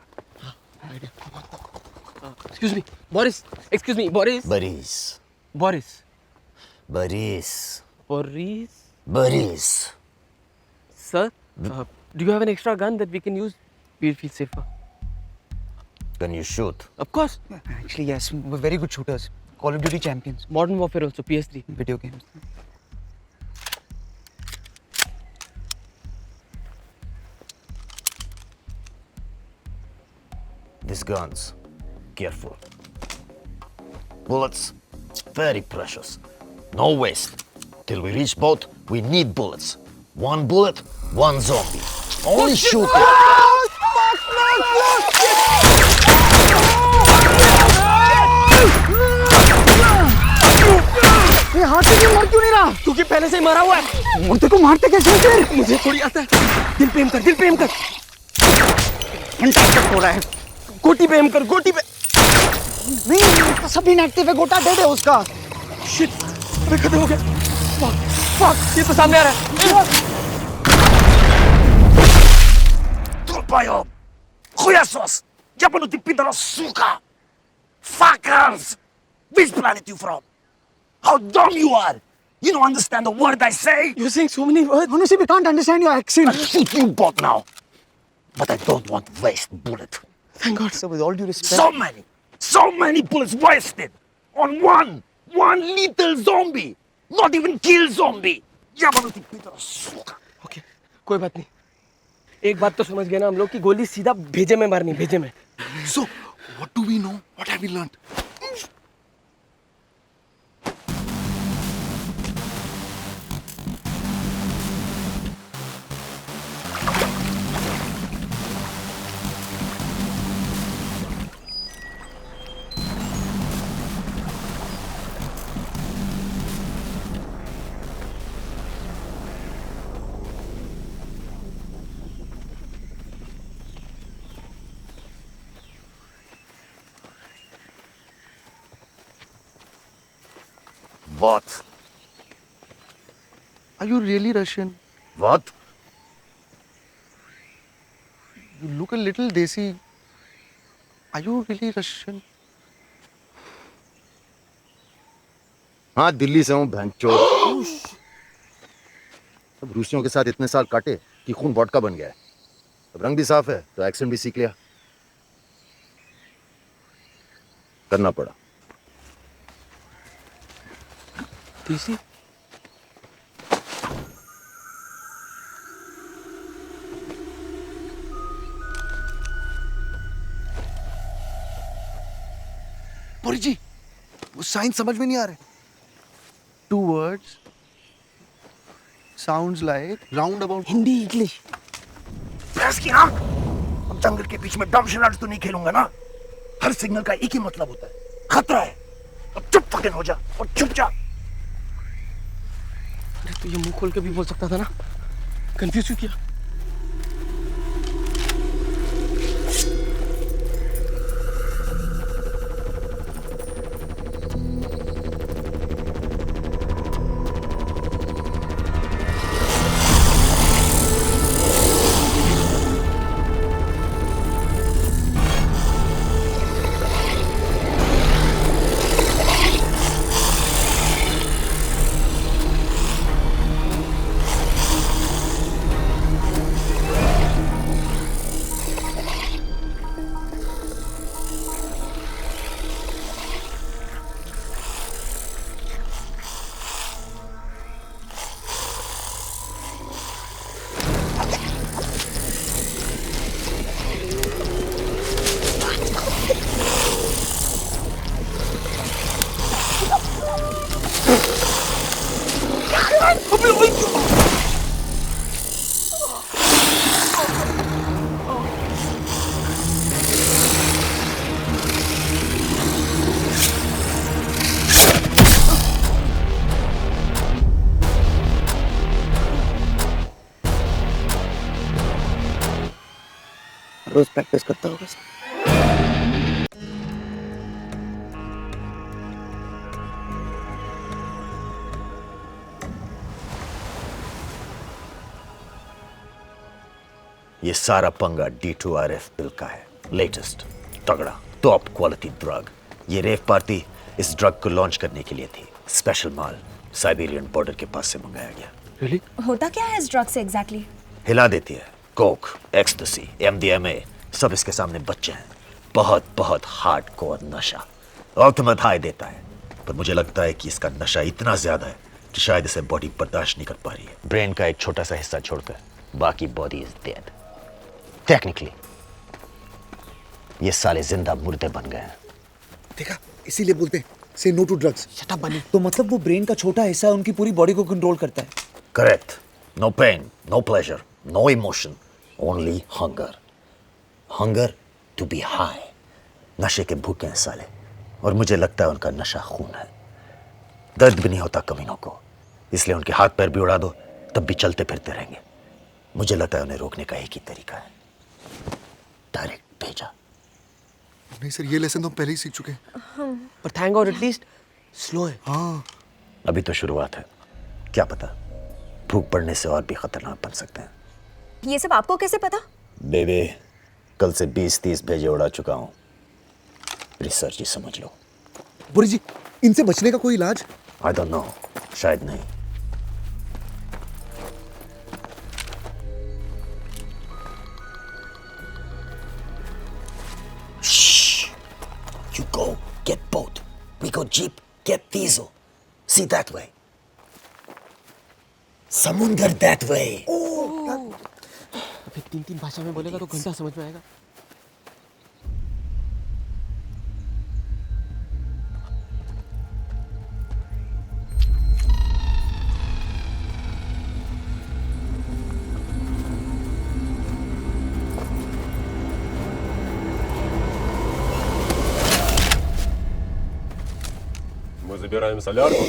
Excuse me. Boris. Excuse me. Boris. Boris. Boris. Boris. Boris. Boris. Sir, do you have an extra gun that we can use? We'll feel safer. Can you shoot? Of course. Actually, yes, we're very good shooters. Call of Duty champions. Modern Warfare also, PS3. Video games. These guns, careful. Bullets, very precious. No waste. Till we reach boat, we need bullets. 1 bullet, 1 zombie. Only shoot it. ये हाथ से क्यों मर क्यों नहीं रहा? क्योंकि पहले से ही मरा हुआ है। मुर्दे को मारते कैसे हैं फिर? मुझे थोड़ी आता है। दिल पे एम कर, दिल पे एम कर। इंटैक्ट हो रहा है। गोटी पे एम कर, गोटी पे। नहीं, उसका सब इनएक्टिव है, गोटा डेड है उसका। शिट, अबे खत्म हो गया। फक, ये तो सामने आ रहा है। Trupaio! Chuyasos! Japanuti pindaro suka! Fuckers! Which planet you from? How dumb you are! You don't understand a word I say! You're saying so many words. Honestly, we can't understand your accent. I'll shoot you both now! But I don't want to waste bullet. Thank God. So with all due respect... So many bullets wasted! On one little zombie! Not even kill zombie! Japanuti pindaro suka! Okay, कोई बात नहीं। एक बात तो समझ गए ना हम लोग कि गोली सीधा भेजे में मारनी, भेजे में। So, what do we know? What have we learned? What? Are you really Russian? What? You look a little desi. Are you really Russian? हाँ दिल्ली से हूँ भैंचोद। अब रूसियों के साथ इतने साल काटे कि खून वोडका बन गया है। अब रंग भी साफ है तो एक्सेंट भी सीख लिया। करना पड़ा। देसी पुरी जी, वो साइन समझ में नहीं आ रहे। 2 words sounds like roundabout. Hindi English press की नाम। अब जंगल के बीच में डम शरारत तो नहीं खेलूंगा ना। हर सिग्नल का एक ही मतलब होता है, खतरा है। अब चुप फकिंग हो जा और चुप जा। अरे तो ये मुंह खोल के भी बोल सकता था ना, कंफ्यूज क्यों किया? रोज प्रैक्टिस करता होगा। ये सारा पंगा D2RF बिल का है। लेटेस्ट, तगड़ा, टॉप क्वालिटी ड्रग। ये रेव पार्टी इस ड्रग को लॉन्च करने के लिए थी। स्पेशल माल साइबेरियन बॉर्डर के पास से मंगाया गया। रियली? होता क्या है इस ड्रग से एग्जैक्टली? हिला देती है। कोक, एक्सटेसी, MDMA सब इसके सामने बच्चे हैं। बहुत बहुत हार्डकोर नशा, अल्टीमेट हाई देता है। पर मुझे लगता है कि इसका नशा इतना ज्यादा है कि शायद इसे बॉडी बर्दाश्त नहीं कर पा रही है। ब्रेन का एक छोटा सा हिस्सा छोड़कर बाकी बॉडी इज डेड। टेक्निकली ये साले जिंदा मुर्दे बन गए हैं। देखा, इसीलिए बोलते हैं say no to drugs. Shut up Bunny. तो मतलब वो ब्रेन का छोटा हिस्सा उनकी पूरी बॉडी को कंट्रोल करता है। Correct. No pain, no pleasure, no emotion, only hunger. Hunger to be high. नशे के भूखे हैं साले, और मुझे लगता है उनका नशा खून है। दर्द भी नहीं होता कमीनों को, इसलिए उनके हाथ पैर भी उड़ा दो तब भी चलते फिरते रहेंगे। मुझे लगता है उन्हें रोकने का एक ही तरीका है, डायरेक्ट भेजा। नहीं सर, ये लेसन तो हम पहले ही सीख चुके हैं। पर थैंक गॉड एटलीस्ट स्लो है। हाँ, अभी तो शुरुआत है, क्या पता भूख पड़ने से और भी खतरनाक बन सकते हैं। ये सब आपको कैसे पता? बेबे, कल से 20-30 भेजे उड़ा चुका हूं। रिसर्च ही समझ लो। पुरी जी, इनसे बचने का कोई इलाज? आई डोंट नो, शायद नहीं। You go, get boat. We go jeep, get diesel. See that way. समुंदर that way. अबे 3 भाषा में बोलेगा तो घंटा समझ में आएगा। Мы забираем солярку.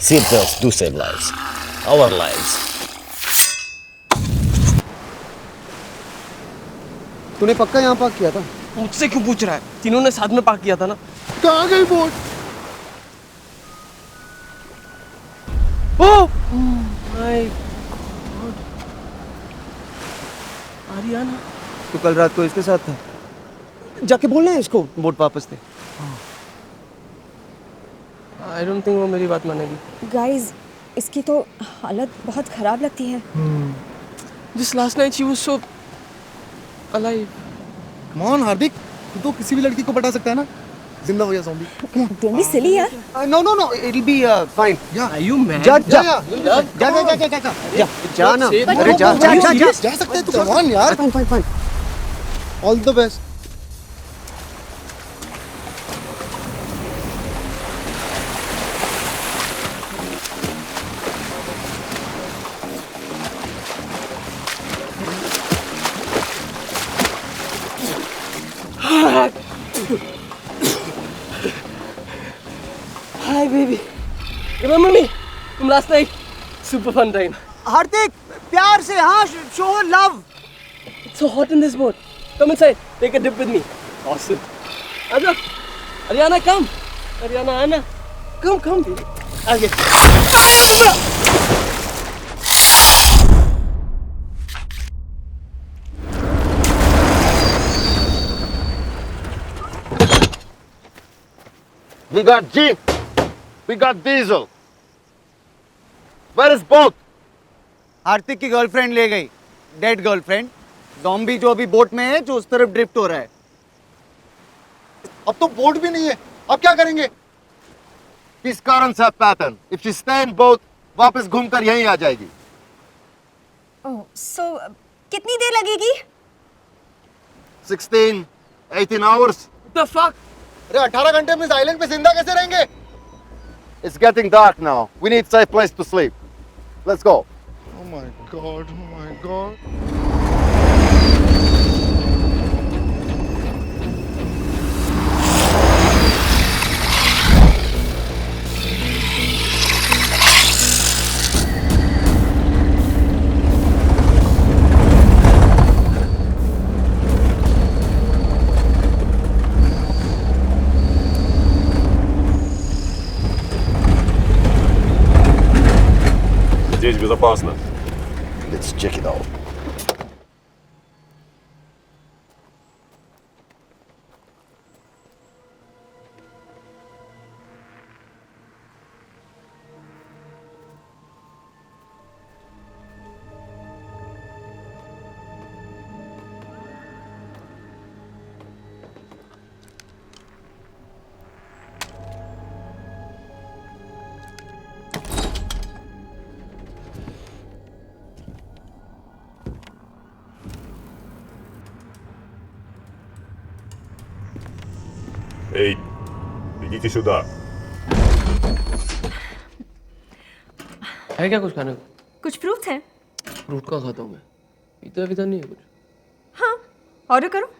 Seatbelts do save lives. Our lives. तूने पक्का यहाँ पार्क किया था? मुझसे क्यों पूछ रहा है? तीनों ने साथ में पार्क किया था ना। कहाँ गई boat? Oh my God, Ariana. तू कल रात को इसके साथ था? जाके बोलना है इसको बोट वापस दे। आई डोंट थिंक वो मेरी बात मानेगी। गाइस, इसकी तो हालत बहुत ख़राब लगती है। Just last night she was so alive. Come on हार्दिक, तू तो किसी भी लड़की को पटा सकता है ना? जिंदा हो या ज़ॉम्बी? Don't be silly यार। No, it'll be fine. Are you mad? जा जा ना। अरे जा। जा सकते हैं तू, come on यार। Fine. All the best. Hi baby. Remember me from last night? Super fun time. हार्दिक, प्यार से हाँ, show love. It's so hot in this boat. Come inside. Take a dip with me. Awesome. Aja. Ariana, come. Ariana, Anna. Come, baby. Okay. We got jeep. We got diesel. Where is boat? हार्दिक की girlfriend ले गई, dead girlfriend. Zombie जो अभी boat में है, जो उस तरफ ड्रिफ्ट हो रहा है। अब तो बोट भी नहीं है, अब क्या करेंगे? His currents have pattern. If she stay in boat, वापस घूमकर यहीं आ जाएगी। ओह, so कितनी देर लगेगी? 16, 18 hours. What the fuck? अरे 18 घंटे हम इस आइलैंड पे जिंदा कैसे रहेंगे? It's getting dark now. We need safe place to sleep. Let's go. Oh my god, oh my god. Здесь безопасно. Let's check it out. Эй, идите сюда. है क्या कुछ खाने को? कुछ फ्रूट्स हैं? फ्रूट का खाता हूँ मैं। पीता नहीं है कुछ। हाँ, ऑर्डर करो।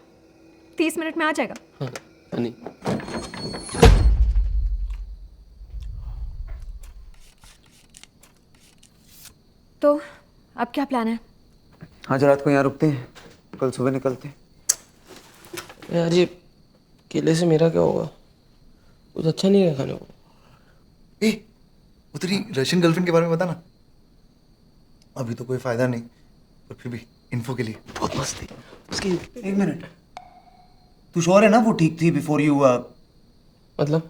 30 मिनट में आ जाएगा। हाँ, नहीं। तो अब क्या प्लान है? आज रात को यहाँ रुकते हैं, कल सुबह निकलते हैं। यार ये केले से मेरा क्या होगा? कुछ अच्छा नहीं है खाने को। ए, वो तेरी रशियन गर्लफ्रेंड के बारे में बता ना। अभी तो कोई फायदा नहीं, पर फिर भी इन्फो के लिए। बहुत मस्त थी उसकी। एक मिनट, तू श्योर है ना वो ठीक थी बिफोर यू? मतलब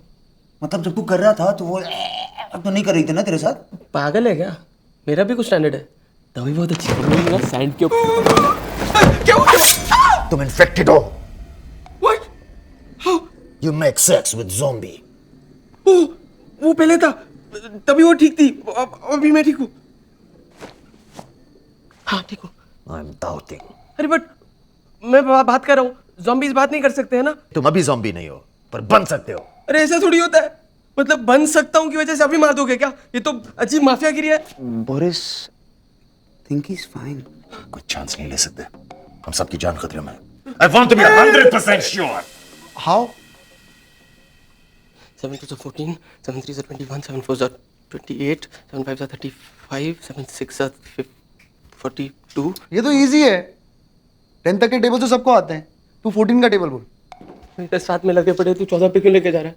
जब तू कर रहा था तो वो तो नहीं कर रही थी ना तेरे साथ? पागल है क्या? मेरा भी कुछ स्टैंडर्ड है। तभी बहुत अच्छी है ना सैंड के ऊपर। क्या? तुम इन्फेक्टेड हो। What? How? You make sex with zombie. वो पहले था, तभी वो ठीक थी। अभी मैं ठीक हूँ। हाँ ठीक हूँ। I'm doubting. अरे बट मैं बात कर रहा हूँ। ज़ॉम्बीज़ बात नहीं कर सकते हैं ना? तुम अभी zombie नहीं हो, पर बन सकते हो। अरे ऐसा थोड़ी होता है। मतलब बन सकता हूँ की वजह से अभी मार दोगे क्या? ये तो अजीब माफियागिरी है। Boris, think he's fine. कोई चांस नहीं ले सकते। हम सबकी जान खतरे में है। I want to be 100% sure. How? 7 2s are 14, 7 3s are 21, 7 4s are 28, 7 5s are 35, 7 6s are 42. ये तो इजी है। 10 तक के टेबल तो सबको आते हैं, तू 14 का टेबल बोल। इधर साथ में लगे पड़े, तू 14 पे क्यों लेके जा रहा है?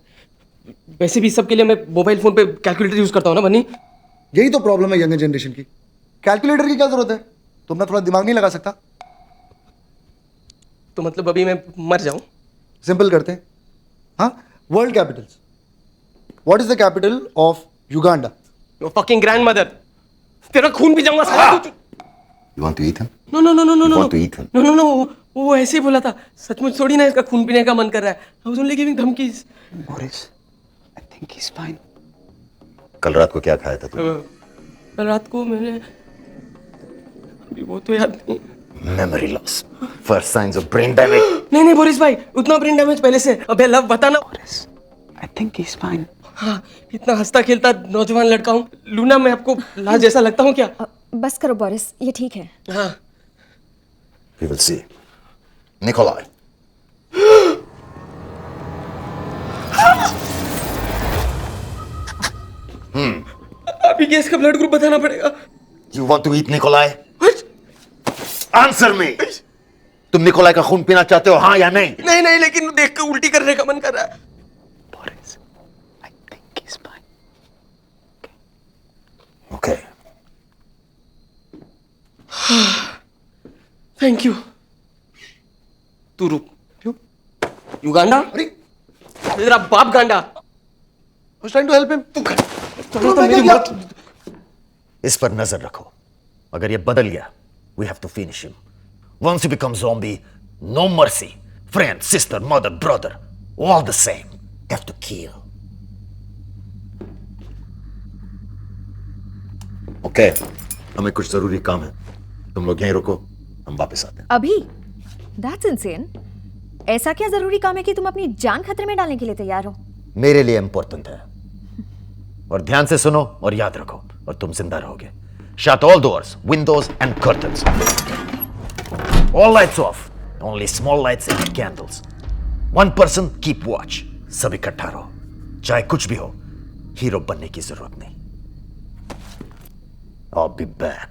वैसे भी सबके लिए मैं मोबाइल फोन पे कैलकुलेटर यूज करता हूँ ना बनी। यही तो प्रॉब्लम है यंगर जनरेशन की, कैलकुलेटर की क्या जरूरत है? तुम ना थोड़ा दिमाग नहीं लगा सकता? तो मतलब अभी मैं मर जाऊं? सिंपल करते हैं, हाँ, world Capitals. What is the capital of Uganda? Your fucking grandmother. तेरा खून भी जाऊंगा साला तू। You want to eat him? No no no no no You no want to eat him? No no no, वो ऐसे ही बोला था। सचमुच थोड़ी ना इसका खून पीने का मन कर रहा है। I was only giving धमकीज। Boris, I think he's fine. कल रात को क्या खाया था तू? कल रात को मैंने, अभी वो तो याद नहीं। Memory loss. First signs of brain damage. नहीं नहीं बोरिस भाई, उतना ब्रेन डैमेज पहले से। अबे लव बता ना। Boris, I think he's fine. हाँ, इतना हंसता खेलता नौजवान लड़का हूँ। लूना, मैं आपको लाज जैसा लगता हूँ क्या? बस करो बोरिस, ये ठीक है। हाँ। We will see. Nikolai. अभी गैस का ब्लड ग्रुप बताना पड़ेगा। You want to eat Nikolai? Answer me. तुम निकोलाई का खून पीना चाहते हो, हाँ या नहीं? नहीं नहीं, लेकिन देख के उल्टी करने का मन कर रहा है। Boris, I think he's fine. Okay. Thank you. तू रुक। क्यों? युगांडा? अरे, तेरा बाप गांडा। I was trying to help him. चलो तो मेरी मौत। इस पर नजर रखो, अगर ये बदल गया, we have to finish him. Once you become zombie, no mercy. Friend, sister, mother, brother, all the same. Have to kill. Okay, हमें कुछ जरूरी काम है, तुम लोग यहीं रुको, हम वापस आते हैं। अभी? That's insane. ऐसा क्या जरूरी काम है कि तुम अपनी जान खतरे में डालने के लिए तैयार हो? मेरे लिए इंपॉर्टेंट है, और ध्यान से सुनो और याद रखो, और तुम जिंदा रहोगे। Shut all doors, windows and curtains. All lights off. Only small lights and candles. One person keep watch. सब इकट्ठा रहो। चाहे कुछ भी हो, हीरो बनने की जरूरत नहीं। I'll be back.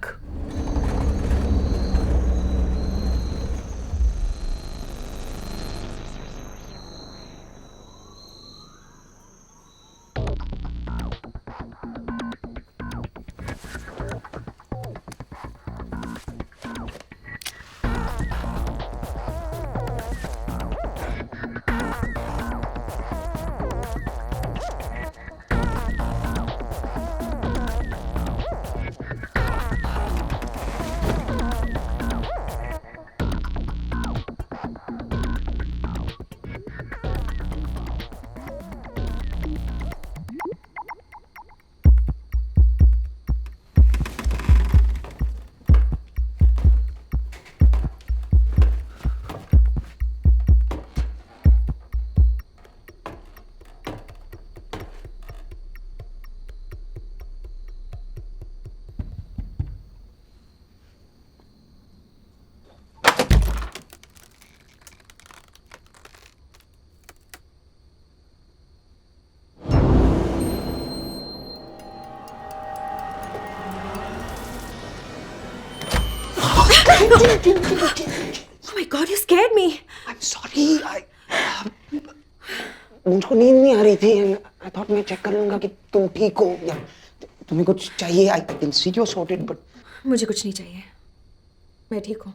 Oh my God, you scared me. I'm sorry. मुझको नींद नहीं आ रही थी। I thought मैं चेक कर लूंगा कि तुम ठीक हो या तुम्हें कुछ चाहिए। I can see you're sorted, but मुझे कुछ नहीं चाहिए, मैं ठीक हूँ।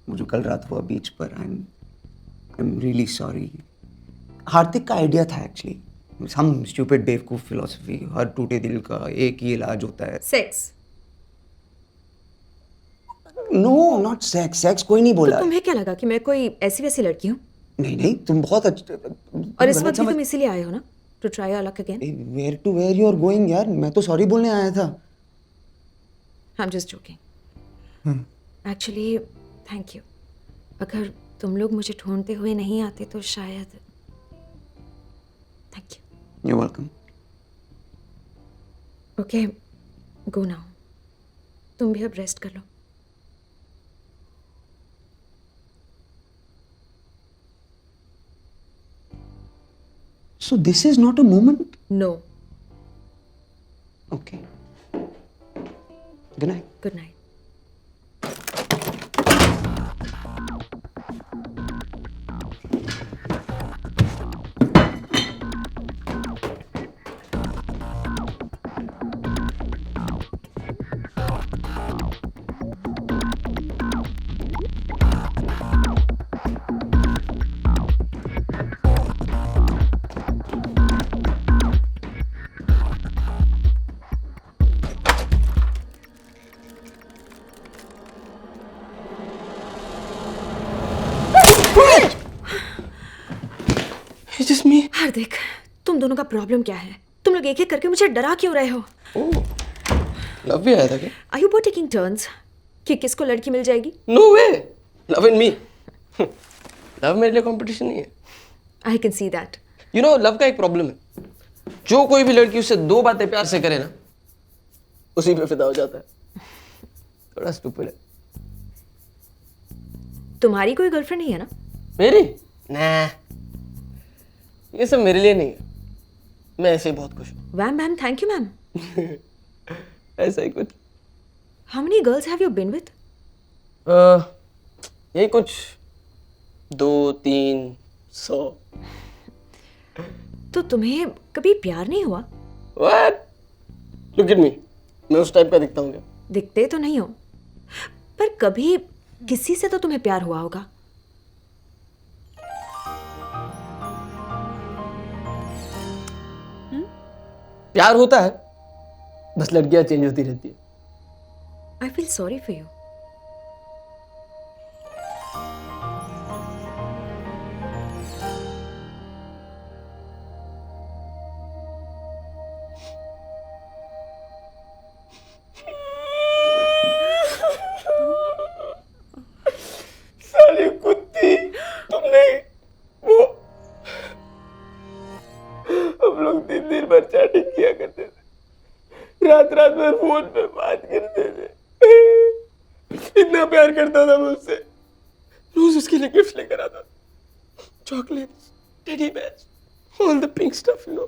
मुझे कल रात हुआ बीच पर। I'm really sorry. हार्दिक का आइडिया था एक्चुअली। Some stupid बेवकूफ फिलोसफी, हर टूटे दिल का एक ही इलाज होता है। Sex? No, not sex. Sex कोई नहीं बोला। तो तुम्हें क्या लगा कि मैं कोई ऐसी वैसी लड़की हूँ? नहीं नहीं, तुम बहुत और इस वक्त भी तुम इसीलिए आए हो ना? To try your luck again? Where you are going यार? मैं तो सॉरी बोलने आया था। I'm just joking. Actually, thank you. अगर तुम लोग मुझे ढूंढते हुए नहीं आते तो शायद। Thank you. You're welcome. Okay, go now. तुम भी अब रेस्ट कर लो। So this is not a moment? No. Okay. Good night. Good night. It's just me. हार्दिक, तुम दोनों का प्रॉब्लम क्या है? तुम लोग एक एक करके मुझे डरा क्यों रहे हो? लव भी आया था क्या? Are you both taking turns? कि किसको लड़की मिल जाएगी? No way. Love and me. Love मेरे लिए कंपटीशन नहीं है। I can see that. You know, love का एक प्रॉब्लम है। जो कोई भी लड़की उससे 2 बातें प्यार से करे ना, उसी पे फिदा हो जाता है। थोड़ा स्टूपिड है। तुम्हारी कोई गर्लफ्रेंड नहीं है ना? मेरी? nah. ये सब मेरे लिए नहीं है। मैं ऐसे ही बहुत खुश हूँ। Wham ma'am, thank you ma'am. ऐसा ही कुछ। How many girls have you been with? यही कुछ 200-300। तो तुम्हें कभी प्यार नहीं हुआ? What? Look at me. मैं उस टाइप का दिखता हूँ क्या? दिखते तो नहीं हो, पर कभी किसी से तो तुम्हें प्यार हुआ होगा। प्यार होता है, बस लड़कियां चेंज होती रहती है। I feel sorry for you. साली कुत्ती, तुमने वो हम लोग दिन भर चैटिंग किया करते थे, रात भर फोन पे बात करते थे। इतना प्यार करता था मैं उससे। रोज उसके लिए गिफ्ट लेकर आता, chocolates, teddy bears, all the pink stuff, you know.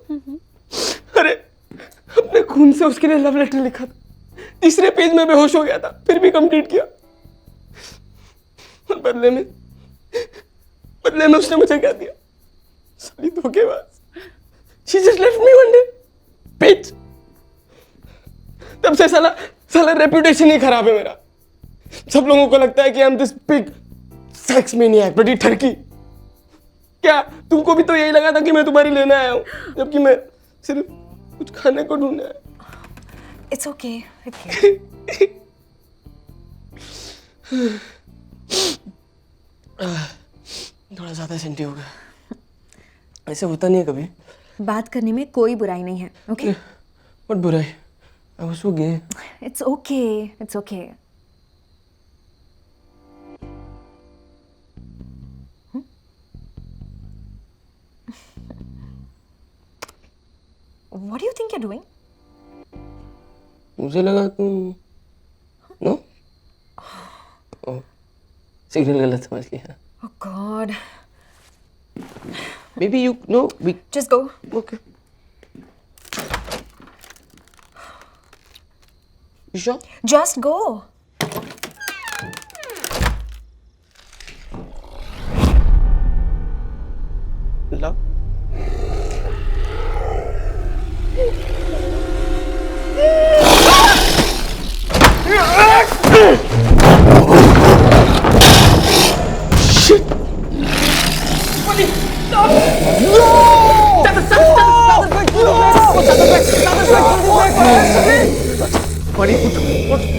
अरे अपने खून से उसके लिए लव लेटर लिखा था, 3रे पेज में बेहोश हो गया था, फिर भी कंप्लीट किया। और बदले में उसने मुझे क्या दिया? साली धोखेबाज। She just left me one day. Bitch. तब से साला रेपुटेशन ही खराब है मेरा। सब लोगों को लगता है कि I'm this big sex maniac, बड़ी ठरकी। क्या तुमको भी तो यही लगा था कि मैं तुम्हारी लेने आया हूँ, जबकि मैं सिर्फ कुछ खाने को ढूंढने आया। It's okay. Okay. थोड़ा ज्यादा सेंटी हो गया। ऐसे होता नहीं है कभी। बात करने में कोई बुराई नहीं है, okay? What बुराई? I was so gay. It's okay. It's okay. What do you think you're doing? मुझे लगा तुम नो सिग्नल गलत समझ लिया। Oh God. Maybe you know we Just go. okay. You sure? Just go. Love. Shit! Buddy, stop! No! बड़ी कुछ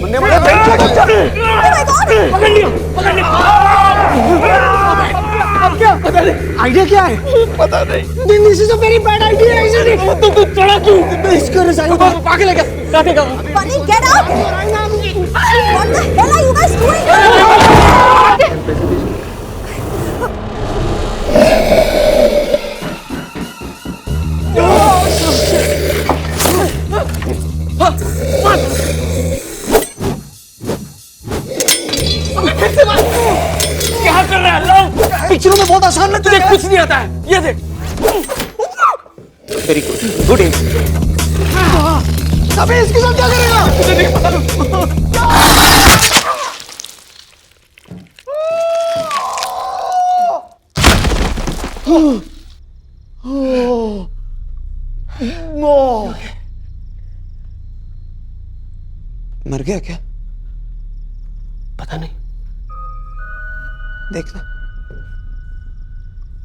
बनने वाला अब क्या आइडिया क्या है? पता नहीं। This is a very bad idea, isn't it? तू चढ़ा क्यों? इसका रिजाइन पागल है क्या? काटे का। Bunny, get up! What the hell are you guys doing? क्या कर रहा है? लव पिक्चरों में बहुत आसान लगता है। कुछ नहीं आता है। ये देख। वेरी गुड, गुड एम। अबे इसके साथ क्या करेगा? मुझे नहीं पता। मर गया क्या? पता नहीं, देखना।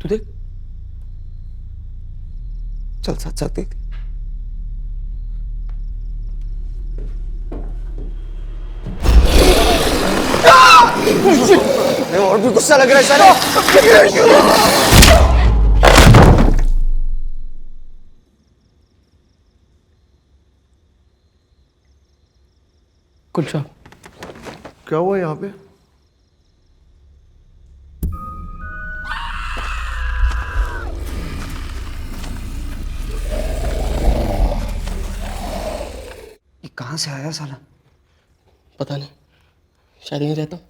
तू देख। चल साथ साथ देख। और भी गुस्सा लग रहा है साला। कुलचा, क्या हुआ यहाँ पे? ये कहाँ से आया साला? पता नहीं, शायद यहीं रहता हूँ।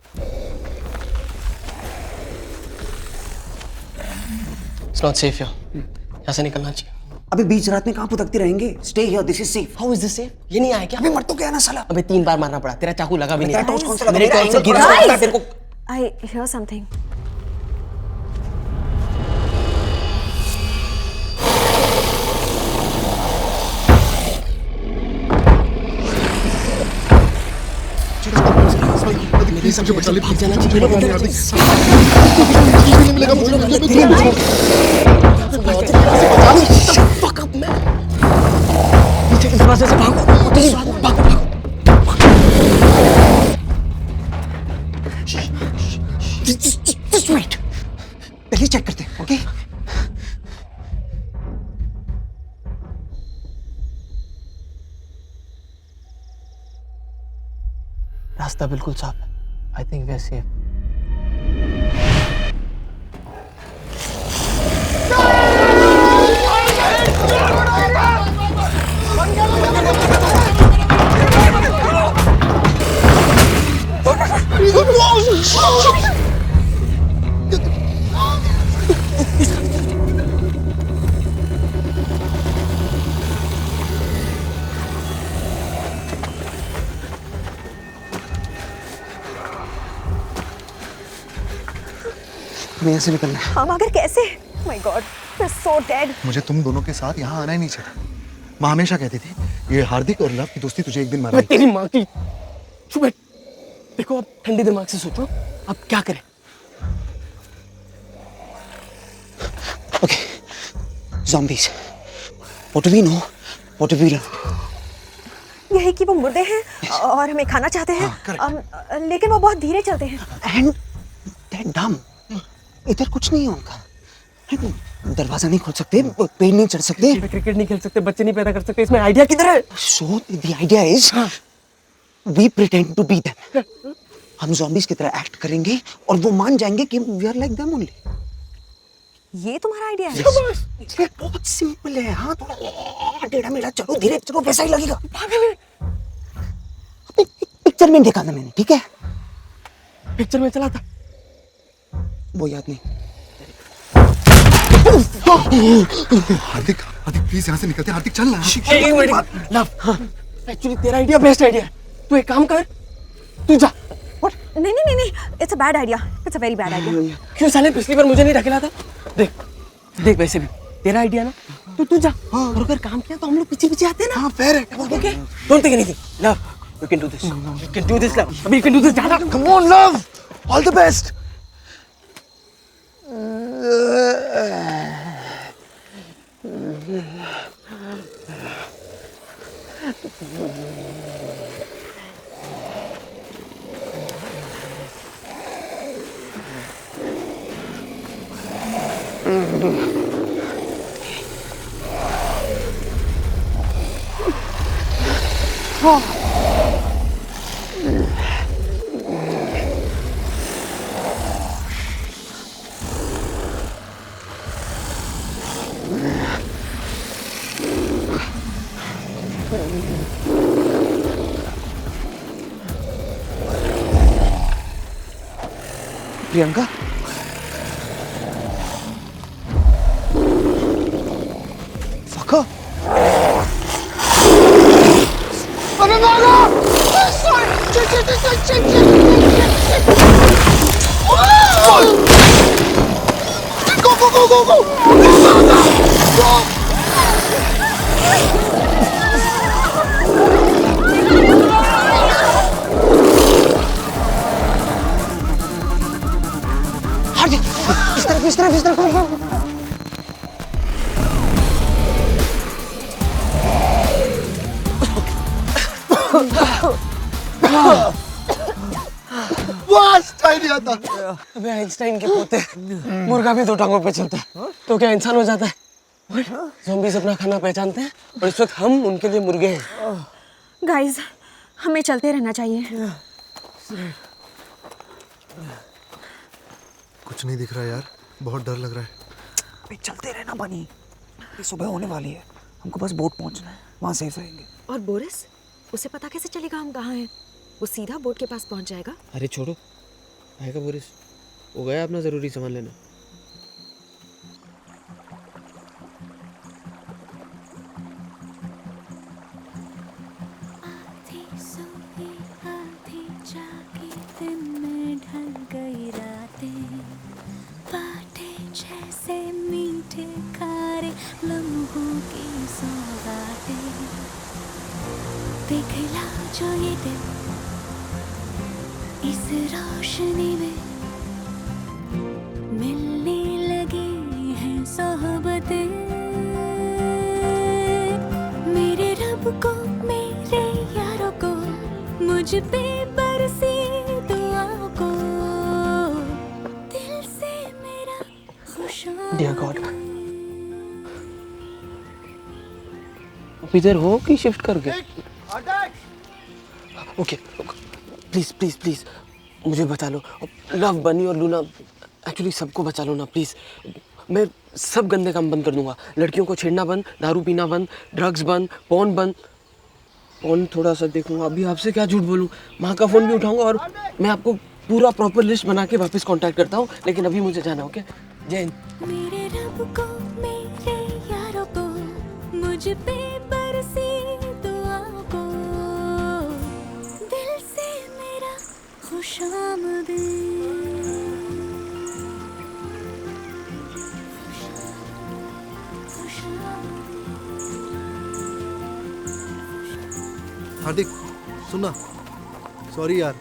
It's not safe here. यहाँ से निकलना चाहिए। अबे बीच रात में कहाँ भटकते रहेंगे? Stay here. This is safe. How is this safe? ये नहीं आया क्या? अबे मर तो गया ना साला। अबे 3 बार मारना पड़ा, तेरा चाकू लगा भी नहीं। तेरा टॉर्च कौन सा लगा? मेरे टॉर्च से गिरा था तेरे को। I hear something. मेरे सबसे बचा ले, भाग जाना चाहिए। मिलेगा मुझे। Fuck up man. नीचे के दरवाजे से भागो। भागो। Just wait. पहले चेक करते हैं, ओके? रास्ता बिल्कुल साफ है। I think we are safe. हमें यहाँ से निकलना है। हम अगर कैसे? My God, we're so dead. मुझे तुम दोनों के साथ यहाँ आना ही नहीं चाहिए। माँ हमेशा कहती थी ये हार्दिक और लव की दोस्ती तुझे एक दिन मारा। मैं तेरी माँ की। चुप बैठ। देखो, अब ठंडे दिमाग से सोचो, अब क्या करें? Okay, zombies. What do we know? What do we learn? यही कि वो मुर्दे हैं और हमें खाना चाहते हैं। लेकिन वो बहुत धीरे चलते हैं। And they're dumb. इधर कुछ नहीं है उनका। दरवाजा नहीं खोल सकते, पेड़ नहीं चढ़ सकते, क्रिकेट नहीं खेल सकते, बच्चे नहीं पैदा कर सकते। इसमें आइडिया किधर है? So the idea is we pretend to be them. हम zombies की तरह एक्ट करेंगे और वो मान जाएंगे कि we are like them only. ये तुम्हारा आइडिया है? ये बहुत सिंपल है। हाँ, थोड़ा टेढ़ा मेढ़ा चलो, धीरे चलो, वैसा ही लगेगा। पिक्चर में देखा था मैंने, ठीक है? पिक्चर में चला था, वो याद नहीं। हार्दिक प्लीज यहाँ से निकलते। हार्दिक चल ना। एक मिनट लव, एक्चुअली तेरा आइडिया बेस्ट आइडिया है। तू एक काम कर, तू जा। नहीं, it's a bad idea. It's a very bad idea. क्यों साले, पिछली बार मुझे नहीं ढकेला था? देख वैसे भी तेरा आइडिया ना, तू जा। और अगर काम किया तो हम लोग पीछे आते हैं ना। हाँ, फेयर है। Okay, don't think anything. Love, you can do this. You can do this, love. अभी you can do this. जा। Come on, love. All the best. Priyanka, अरे भागो! Go! इस तरफ आइडिया था। अबे आइंस्टाइन के पोते, मुर्गा भी 2 टांगों पे चलता है तो क्या इंसान हो जाता है? ज़ॉम्बीज़ अपना खाना पहचानते हैं और इस वक्त हम उनके लिए मुर्गे हैं। गाइस, हमें चलते रहना चाहिए। कुछ नहीं दिख रहा यार, बहुत डर लग रहा है। चलते रहना बनी, ये सुबह होने वाली है, हमको बस बोट पहुंचना है, वहाँ सेफ रहेंगे। और बोरिस, उसे पता कैसे चलेगा हम कहाँ हैं? वो सीधा बोट के पास पहुंच जाएगा। अरे छोड़ो, आएगा बोरिस, वो गया अपना ज़रूरी सामान लेने। जो ये दिल इस रोशनी में मिलने लगी हैं सोहबतें, मेरे रब को मेरे यारों को मुझ पे बरसी दुआओं को दिल से मेरा खुशामद। डियर गॉड, इधर हो कि शिफ्ट करके? ओके, प्लीज प्लीज प्लीज मुझे बचा लो। लव, बनी और लूना, एक्चुअली सबको बचा लो ना प्लीज। मैं सब गंदे काम बंद कर दूंगा, लड़कियों को छेड़ना बंद, दारू पीना बंद, ड्रग्स बंद, पॉर्न बंद। पॉर्न थोड़ा सा देखूंगा, अभी आपसे क्या झूठ बोलूं, माँ का फोन भी उठाऊंगा और मैं आपको पूरा प्रॉपर लिस्ट बना के वापस कांटेक्ट करता हूँ, लेकिन अभी मुझे जाना। ओके, जय हिंद। मेरे रब को मेरे यारों को मुझ पे बरसी दुआओं को दिल से मेरा खुशामदीद। हार्दिक सुनना, सॉरी यार,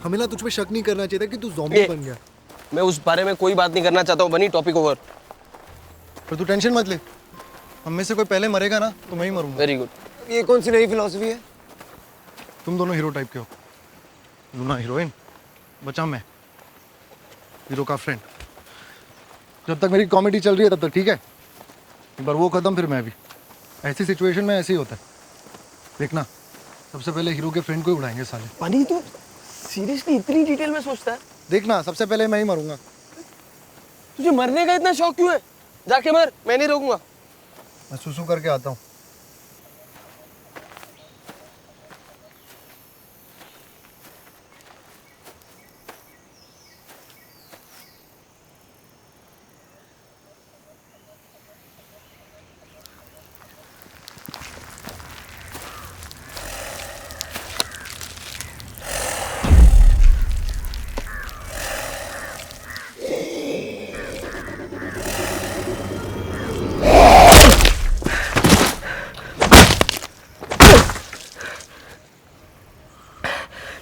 हमें ना तुझ पे शक नहीं करना चाहिए था कि तू ज़ॉम्बी बन गया। मैं उस बारे में कोई बात नहीं करना चाहता हूँ, बनी, टॉपिक ओवर। पर तू टेंशन मत ले, हम में से कोई पहले मरेगा ना तो मैं ही मरूंगा। Very good. ये कौन सी नई फिलॉसफी है? तुम दोनों हीरो टाइप के हो, लूना हीरोइन, बचा मैं हीरो का फ्रेंड। जब तक मेरी कॉमेडी चल रही है तब तक ठीक है, एक बार वो खत्म फिर मैं भी। ऐसी सिचुएशन में ऐसे ही होता है, देखना सबसे पहले हीरो के फ्रेंड को ही उड़ाएंगे साले। पानी, तू सीरियसली इतनी डिटेल में सोचता है? देखना सबसे पहले मैं ही मरूंगा। तुझे मरने का इतना शौक क्यों है? जाके मर, मैं नहीं रोकूंगा। मैं सुसु करके आता हूँ।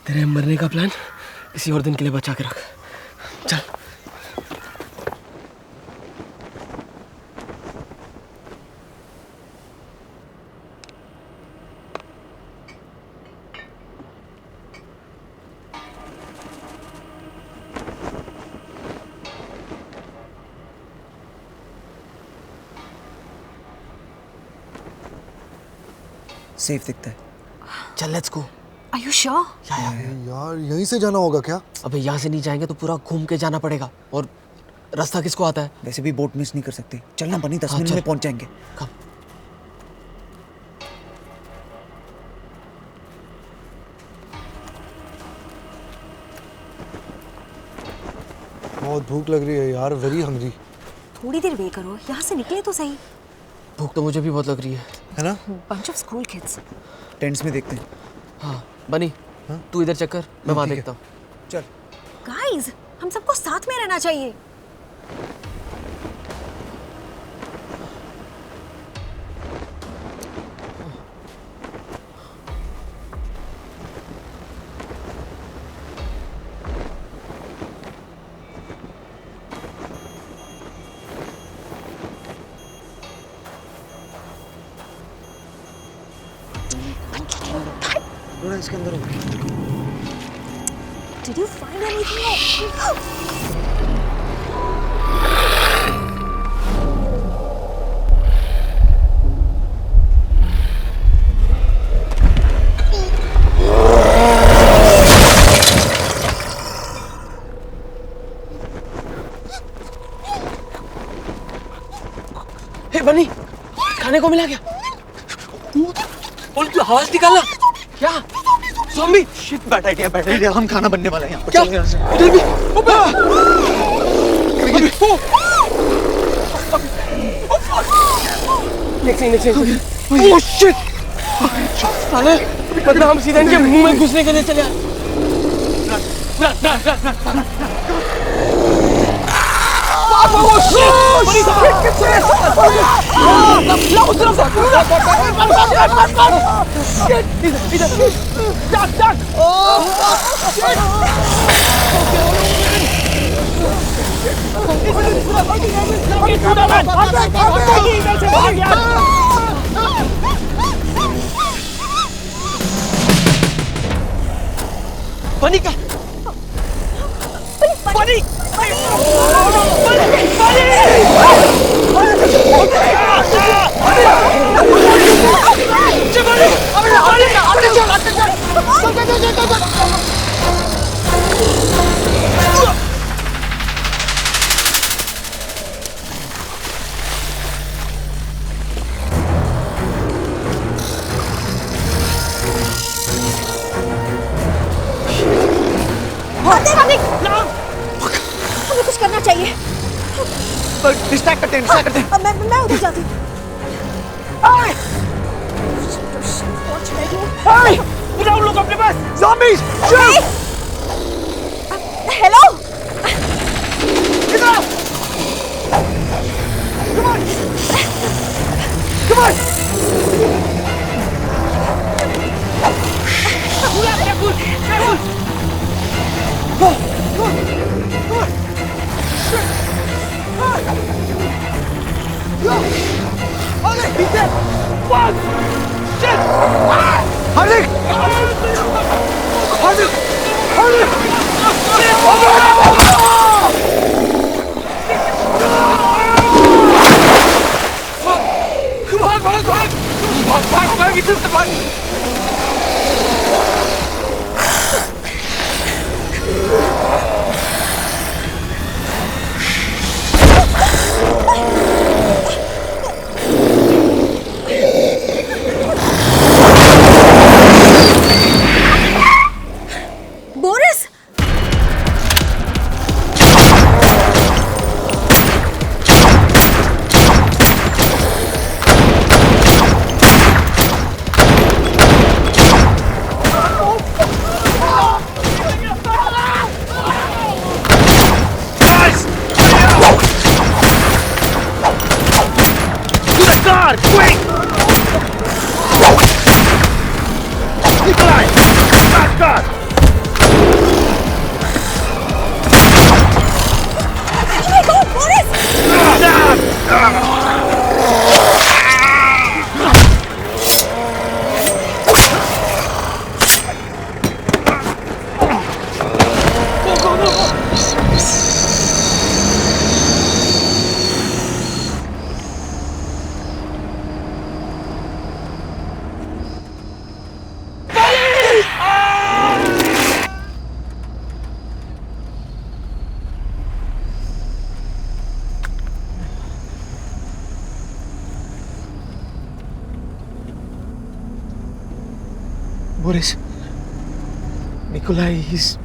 तेरे मरने का प्लान किसी और दिन के लिए बचा के रख। चल। सेफ दिखता है। चल, let's go. Are you sure? यार यहीं से जाना होगा क्या? अबे यहाँ से नहीं जाएंगे तो पूरा घूम के जाना पड़ेगा, और रास्ता किसको आता है? वैसे भी बोट मिस नहीं कर सकते, चलना बनी, 10 हाँ, मिनट चल। में पहुंच जाएंगे। कब? बहुत भूख लग रही है यार, वेरी हंग्री। थोड़ी देर वेट करो, यहाँ से निकले तो सही। भूख तो मुझे भी बहुत लग रही है ना? Bunch of school kids. Tents में देखते हैं। हाँ बनी, तू इधर चक्कर, मैं वहाँ देखता हूँ। चल। गाइस, हम सबको साथ में रहना चाहिए। थोड़ा इसके अंदर होगा। Did you find anything? हे बनी, खाने को मिला क्या? बोल, तू आवाज निकालना। क्या? ज़ॉम्बी? शिट, बैड आइडिया, हम खाना बनने वाले हैं यहाँ पर। क्या? चल यहाँ से। उधर भी। नेक्स्ट। Oh shit! साले, मतलब हम सीधा इनके मुंह में घुसने के लिए चले आए। बनी का बनी हमें कुछ करना चाहिए। डिस्ट्रैक्ट करते हैं। मैं उधर जाती हूँ। बुलाओ लोग अपने पास। Zombies! Hello. Come on! Boris, Boris, Nikolai, he's...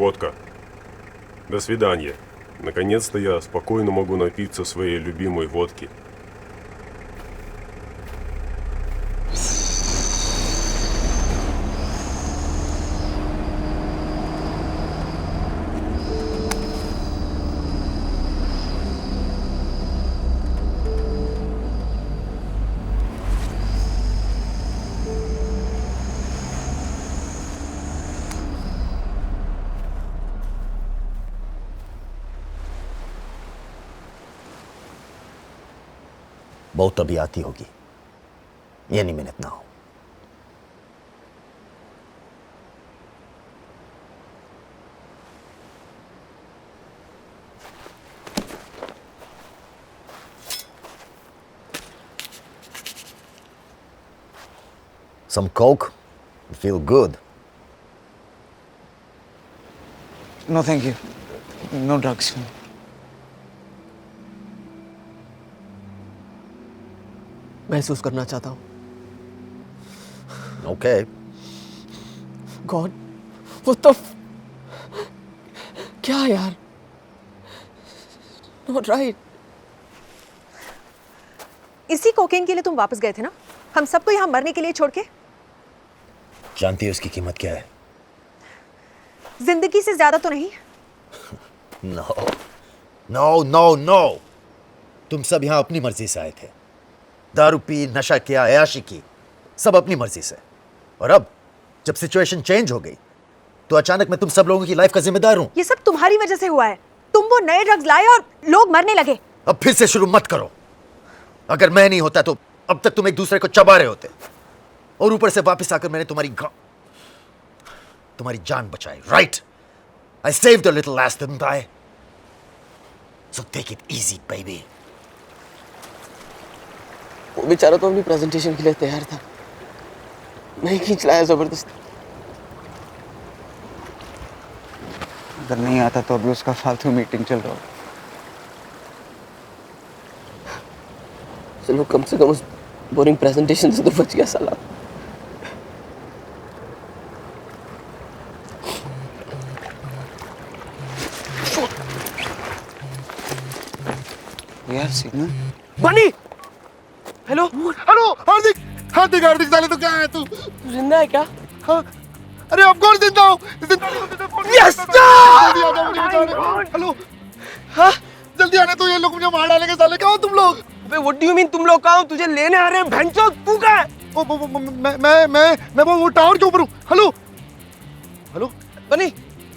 водка. До свидания. Наконец-то я спокойно могу напиться своей любимой водки. बहुत अभी आती होगी, any minute now. Some coke? Feel good. No, thank you. No drugs. महसूस करना चाहता हूँ। Okay. गॉड, what the क्या यार? Not right. इसी कोकेन के लिए तुम वापस गए थे ना, हम सबको यहाँ मरने के लिए छोड़ के? जानती है उसकी कीमत क्या है? जिंदगी से ज्यादा तो नहीं? No. No, no, no. तुम सब यहाँ अपनी मर्जी से आए थे। दारू पी, नशा किया, अयाशी की, सब अपनी मर्जी से। और अब जब सिचुएशन चेंज हो गई तो अचानक मैं तुम सब लोगों की लाइफ का जिम्मेदार हूं। ये सब तुम्हारी वजह से हुआ है। तुम वो नए ड्रग्स लाए और लोग मरने लगे। अब फिर से शुरू मत करो। अगर मैं नहीं होता तो अब तक तुम एक दूसरे को चबा रहे होते, और ऊपर से वापस आकर मैंने तुम्हारी जान बचाई। Right? I saved a little last, didn't I? So take it easy, baby. वो बेचारा तो अपनी प्रेजेंटेशन के लिए तैयार था, नहीं खींच लाया जबरदस्ती। अगर नहीं आता तो अभी उसका फालतू मीटिंग चल रहा हो। चलो कम से कम उस बोरिंग प्रेजेंटेशन से तो बच गया साला। यार सिग्नल बनी। हेलो हेलो हार्दिक हार्दिक हार्दिक साले तो क्या है तू? जिंदा है क्या? हाँ अरे ऑफ कोर्स जिंदा हूँ। यस जल्दी आ जाओ मुझे बचाने। हेलो हाँ जल्दी आने तो ये लोग मुझे मार डालेंगे साले। कहाँ हो तुम लोग? अबे व्हाट डू यू मीन तुम लोग कहाँ हो? तुझे लेने आ रहे हैं भैंचो। तू कहाँ है? मैं वो टावर के ऊपर हूँ। हेलो हेलो बनी।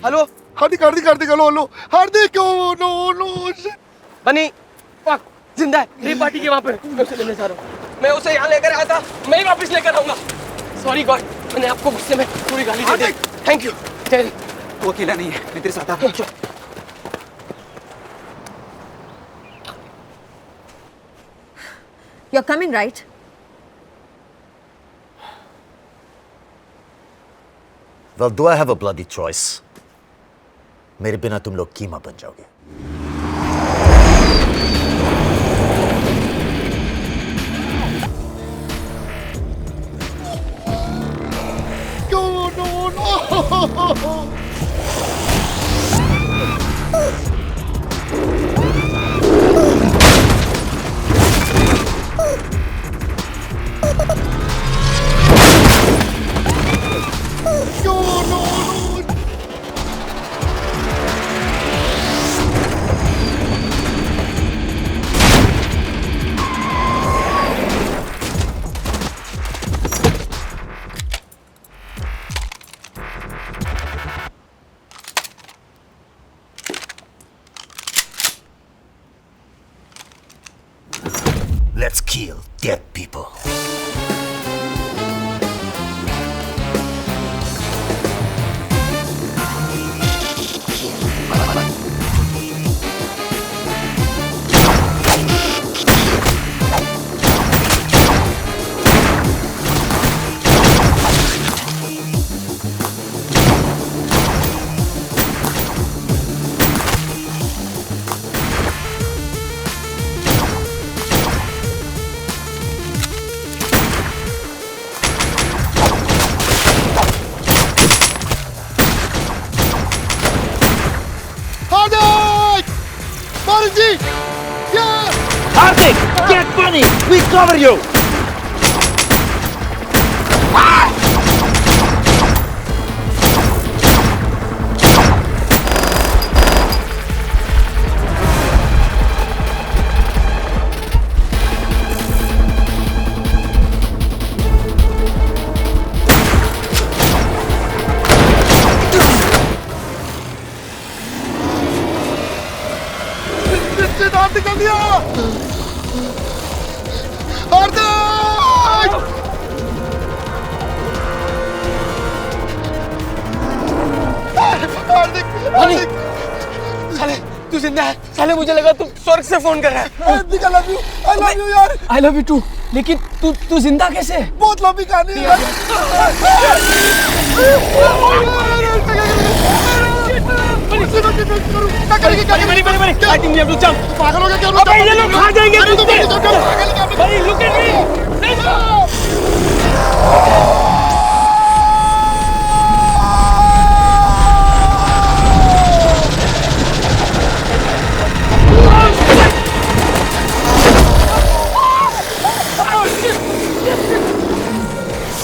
हेलो हार्दिक हार्दिक हार्दिक हेलो हेलो हार्दिक। ओ नो नो बनी फक जिंदा है। रेप पार्टी के वहाँ पर मैं उसे लेने जा रहा हूँ। मैं उसे यहाँ लेकर आया था, मैं ही वापस लेकर आऊंगा। सॉरी गॉड, मैंने आपको गुस्से में पूरी गाली दे दी। Thank you. वो अकेला नहीं है, मैं तेरे साथ आता हूँ। You're coming, right? Well, do I have a bloody choice? मेरे बिना तुम लोग कीमा बन जाओगे। no. Boris ji, Hardik, get money. We cover you. निश्चितार्थ निकल दिया। हार्दिक! हार्दिक! हार्दिक! साले तू जिंदा है। साले मुझे लगा तू स्वर्ग से फोन कर रहा है। हार्दिक, I love you, I love you यार। I love you too. लेकिन तू जिंदा कैसे है? बहुत लंबी कहानी है यार। I think we have to jump. पागल हो गया क्या? अबे ये लोग खा जाएंगे अरे तो कुत्ते। पागल क्या? भाई look at me. Let's go.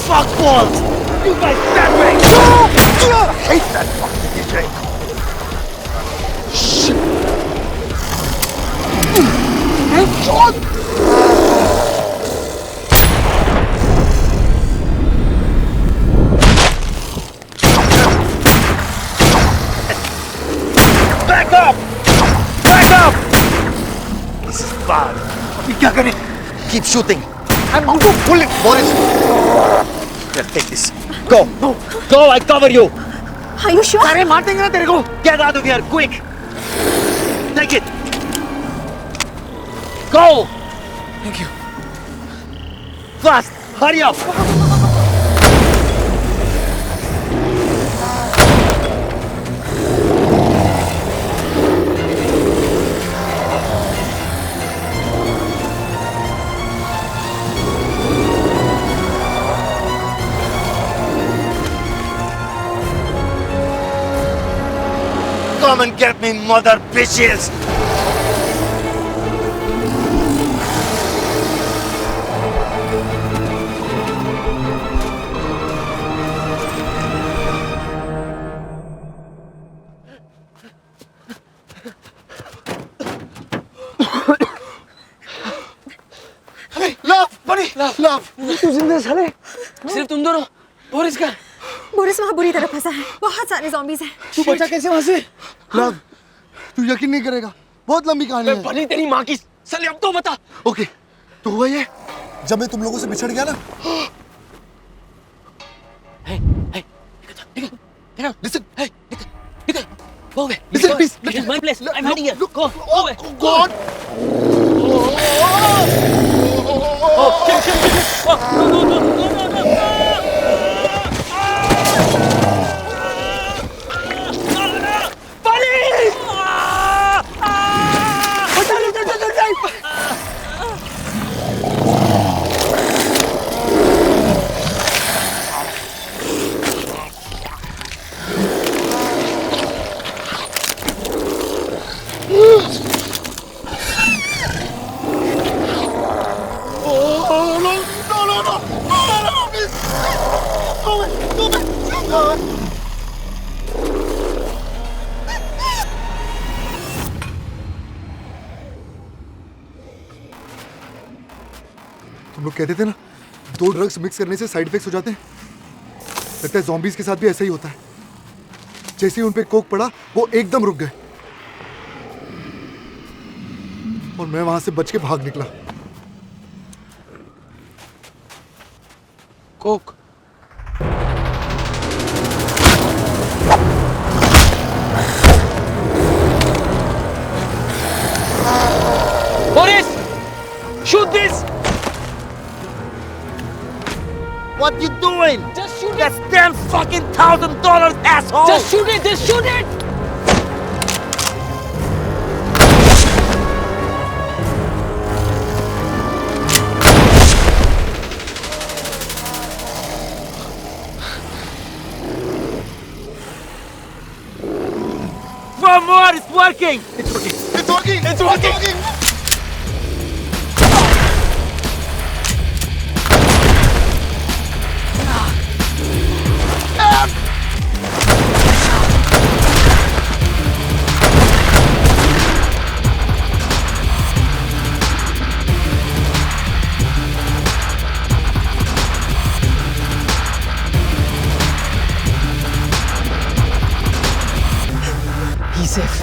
Fuck balls. You guys stand back. I hate that fucking DJ. Back up. Back up. This is bad. अभी क्या करें? Keep shooting. I'm going to pull it, Boris. Here, take this. Go. Go, I cover you. Are you sure? अरे मार देंगे ना तेरे को. Get out of here, quick. Take it. Go. Thank you. Fast. Hurry up. Come and get me, mother bitches! Love, बड़ी love. तू जिंदा है साले? सिर्फ तुम दोनों? बोरिस का? बोरिस वहाँ बुरी तरह फंसा है। बहुत सारे zombies हैं। तू बचा कैसे वहाँ से? लव, तू यकीन नहीं करेगा, बहुत लंबी कहानी है। बनी तेरी माँ की। साले अब तो बता। ओके, तो हुआ ये, जब मैं तुम लोगों से बिछड़ गया ना। Listen, hey, निकल, go away. Listen, please. This is my place. I'm hiding here. Go away. God. Oh, shit. Oh, no. तुम लोग कहते थे ना, 2 ड्रग्स मिक्स करने से साइड इफेक्ट्स हो जाते हैं। लगता है ज़ॉम्बीज़ के साथ भी ऐसा ही होता है। जैसे ही उन पे कोक पड़ा, वो एकदम रुक गए और मैं वहां से बच के भाग निकला। Coke? Boris, shoot this. What you doing? Just shoot That's $10,000, asshole! Just shoot it. Just shoot it. One more, it's working! It's working. working. It's working. He's safe.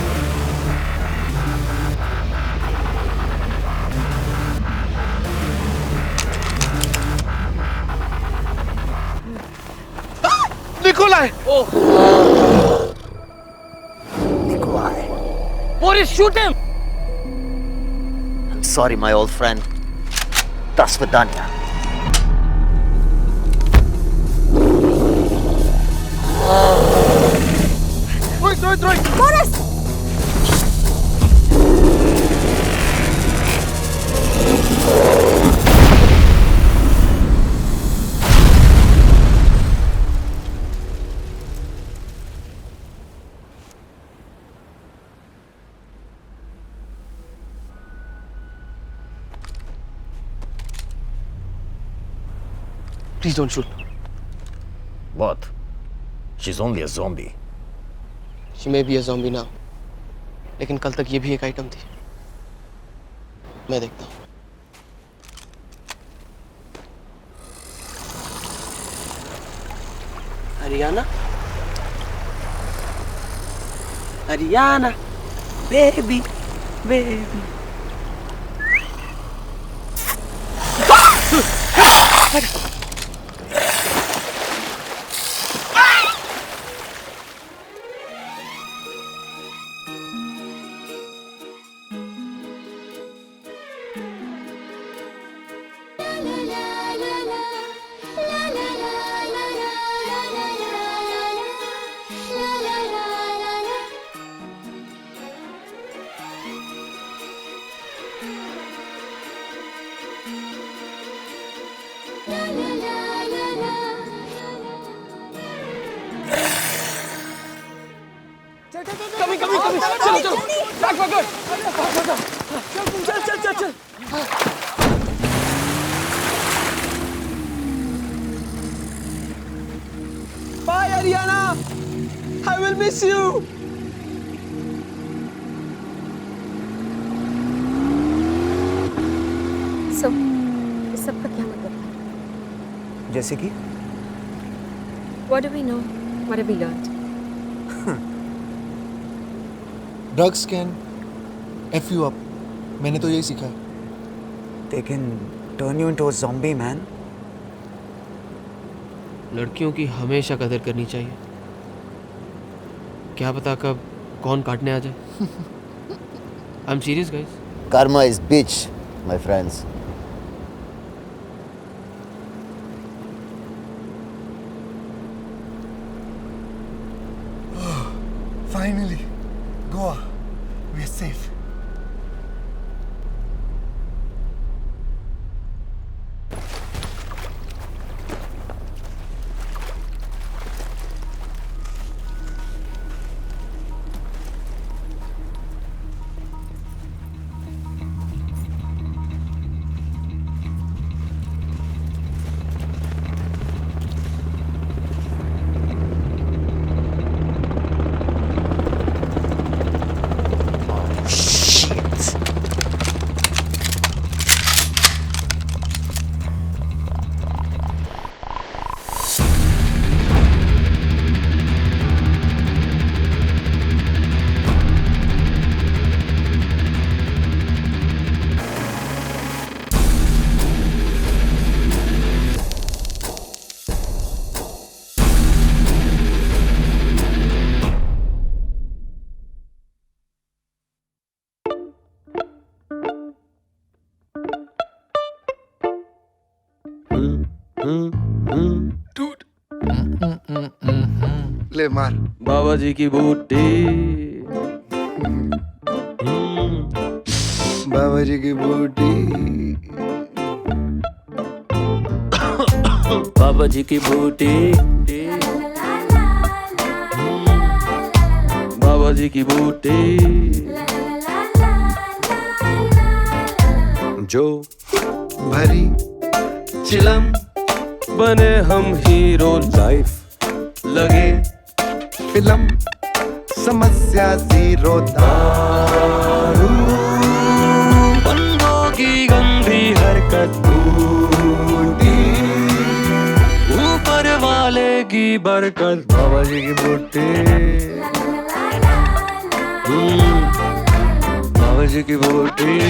Nikolai. Oh. Nikolai. Boris, shoot him. I'm sorry, my old friend. До свидания. Rohit. Boris! Please don't shoot. What? She's only a zombie. She may be a zombie now. लेकिन कल तक ये भी एक item थी. मैं देखता हूँ. Ariana? Ariana, baby. Coming. चलो. Back. चल. Bye, Ariana. I will miss you. So, इस सब का क्या मतलब है? जैसे कि What do we know? What have we learned? Drugs can F you up. मैंने तो यही सीखा है. They can turn you into a zombie, man. लड़कियों की हमेशा कदर करनी चाहिए. क्या पता कब कौन काटने आ जाए. I'm serious, guys. Karma is bitch, my friends. Finally, Goa. We're safe. ले मार. बाबा जी की बूटी. बाबा जी की बूटी. बाबा जी की बूटी. बाबा जी की बूटी. जो भरी चिलम बने हम हीरो लाइफ लगे फिल्म समस्या जीरो दारू बंदों की गंदी हरकत बूटी ऊपर वाले की बरकत बाबा जी की बूटी बाबा जी की बूटी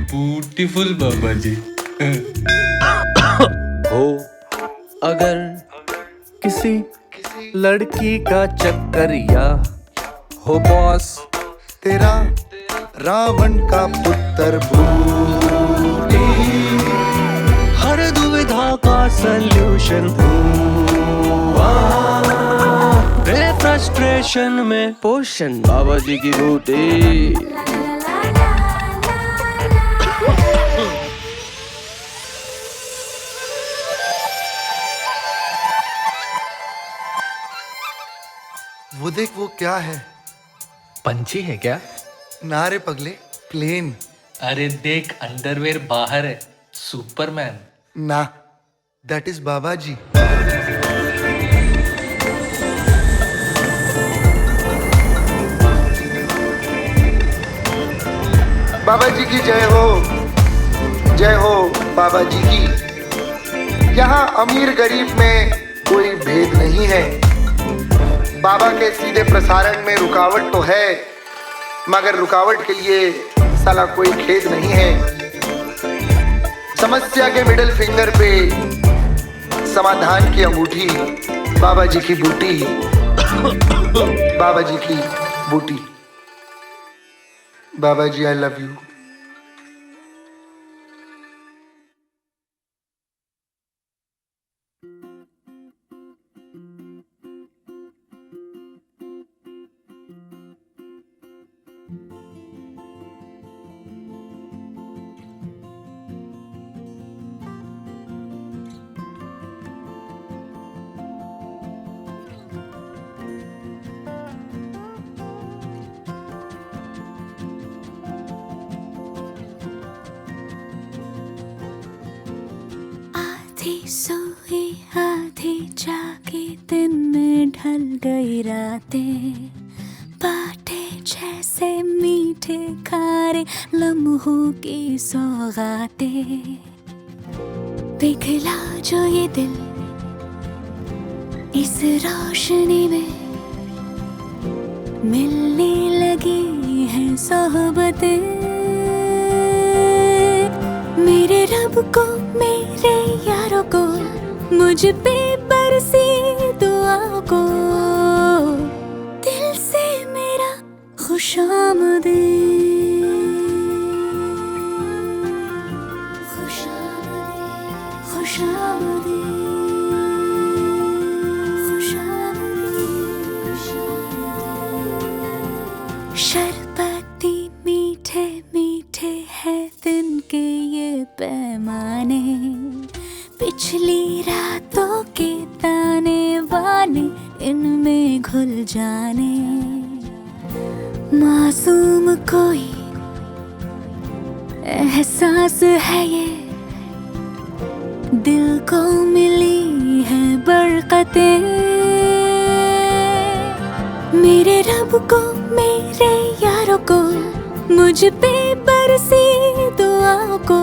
ब्यूटीफुल बाबा जी हो अगर किसी लड़की का चक्कर या हो बॉस तेरा रावण का पुत्र बूटी हर दुविधा का सल्यूशन तेरे फ्रस्ट्रेशन में पोषण बाबा जी की बूटी वो देख वो क्या है? पंछी है क्या? ना रे पगले, प्लेन। अरे देख अंडरवेयर बाहर है, सुपरमैन। ना, दैट इज बाबा जी। बाबा जी की जय हो बाबा जी की। यहाँ अमीर गरीब में कोई भेद नहीं है। बाबा के सीधे प्रसारण में रुकावट तो है, मगर रुकावट के लिए साला कोई खेद नहीं है। समस्या के मिडिल फिंगर पे समाधान की अंगूठी, बाबा जी की बूटी, बाबा जी की बूटी। बाबा जी आई लव यू। सोई आधी जागी दिन में ढल गई रातें, बाटे जैसे मीठे खारे लम्हों की सौगातें। पिघला जो ये दिल इस रोशनी में, मिलने लगी हैं सोहबतें। मेरे रब को मेरे यारों को, मुझ पे बरसी दुआओं को, दिल से मेरा खुशामदीद। शरबती मीठे मीठे है दिन के ये पैमाने, पिछली रातों के ताने बाने इनमें घुल जाने। मासूम कोई एहसास है ये, दिल को मिली है बरकतें। मेरे रब को मेरे यारों को, मुझ पे बरसी दुआओं को,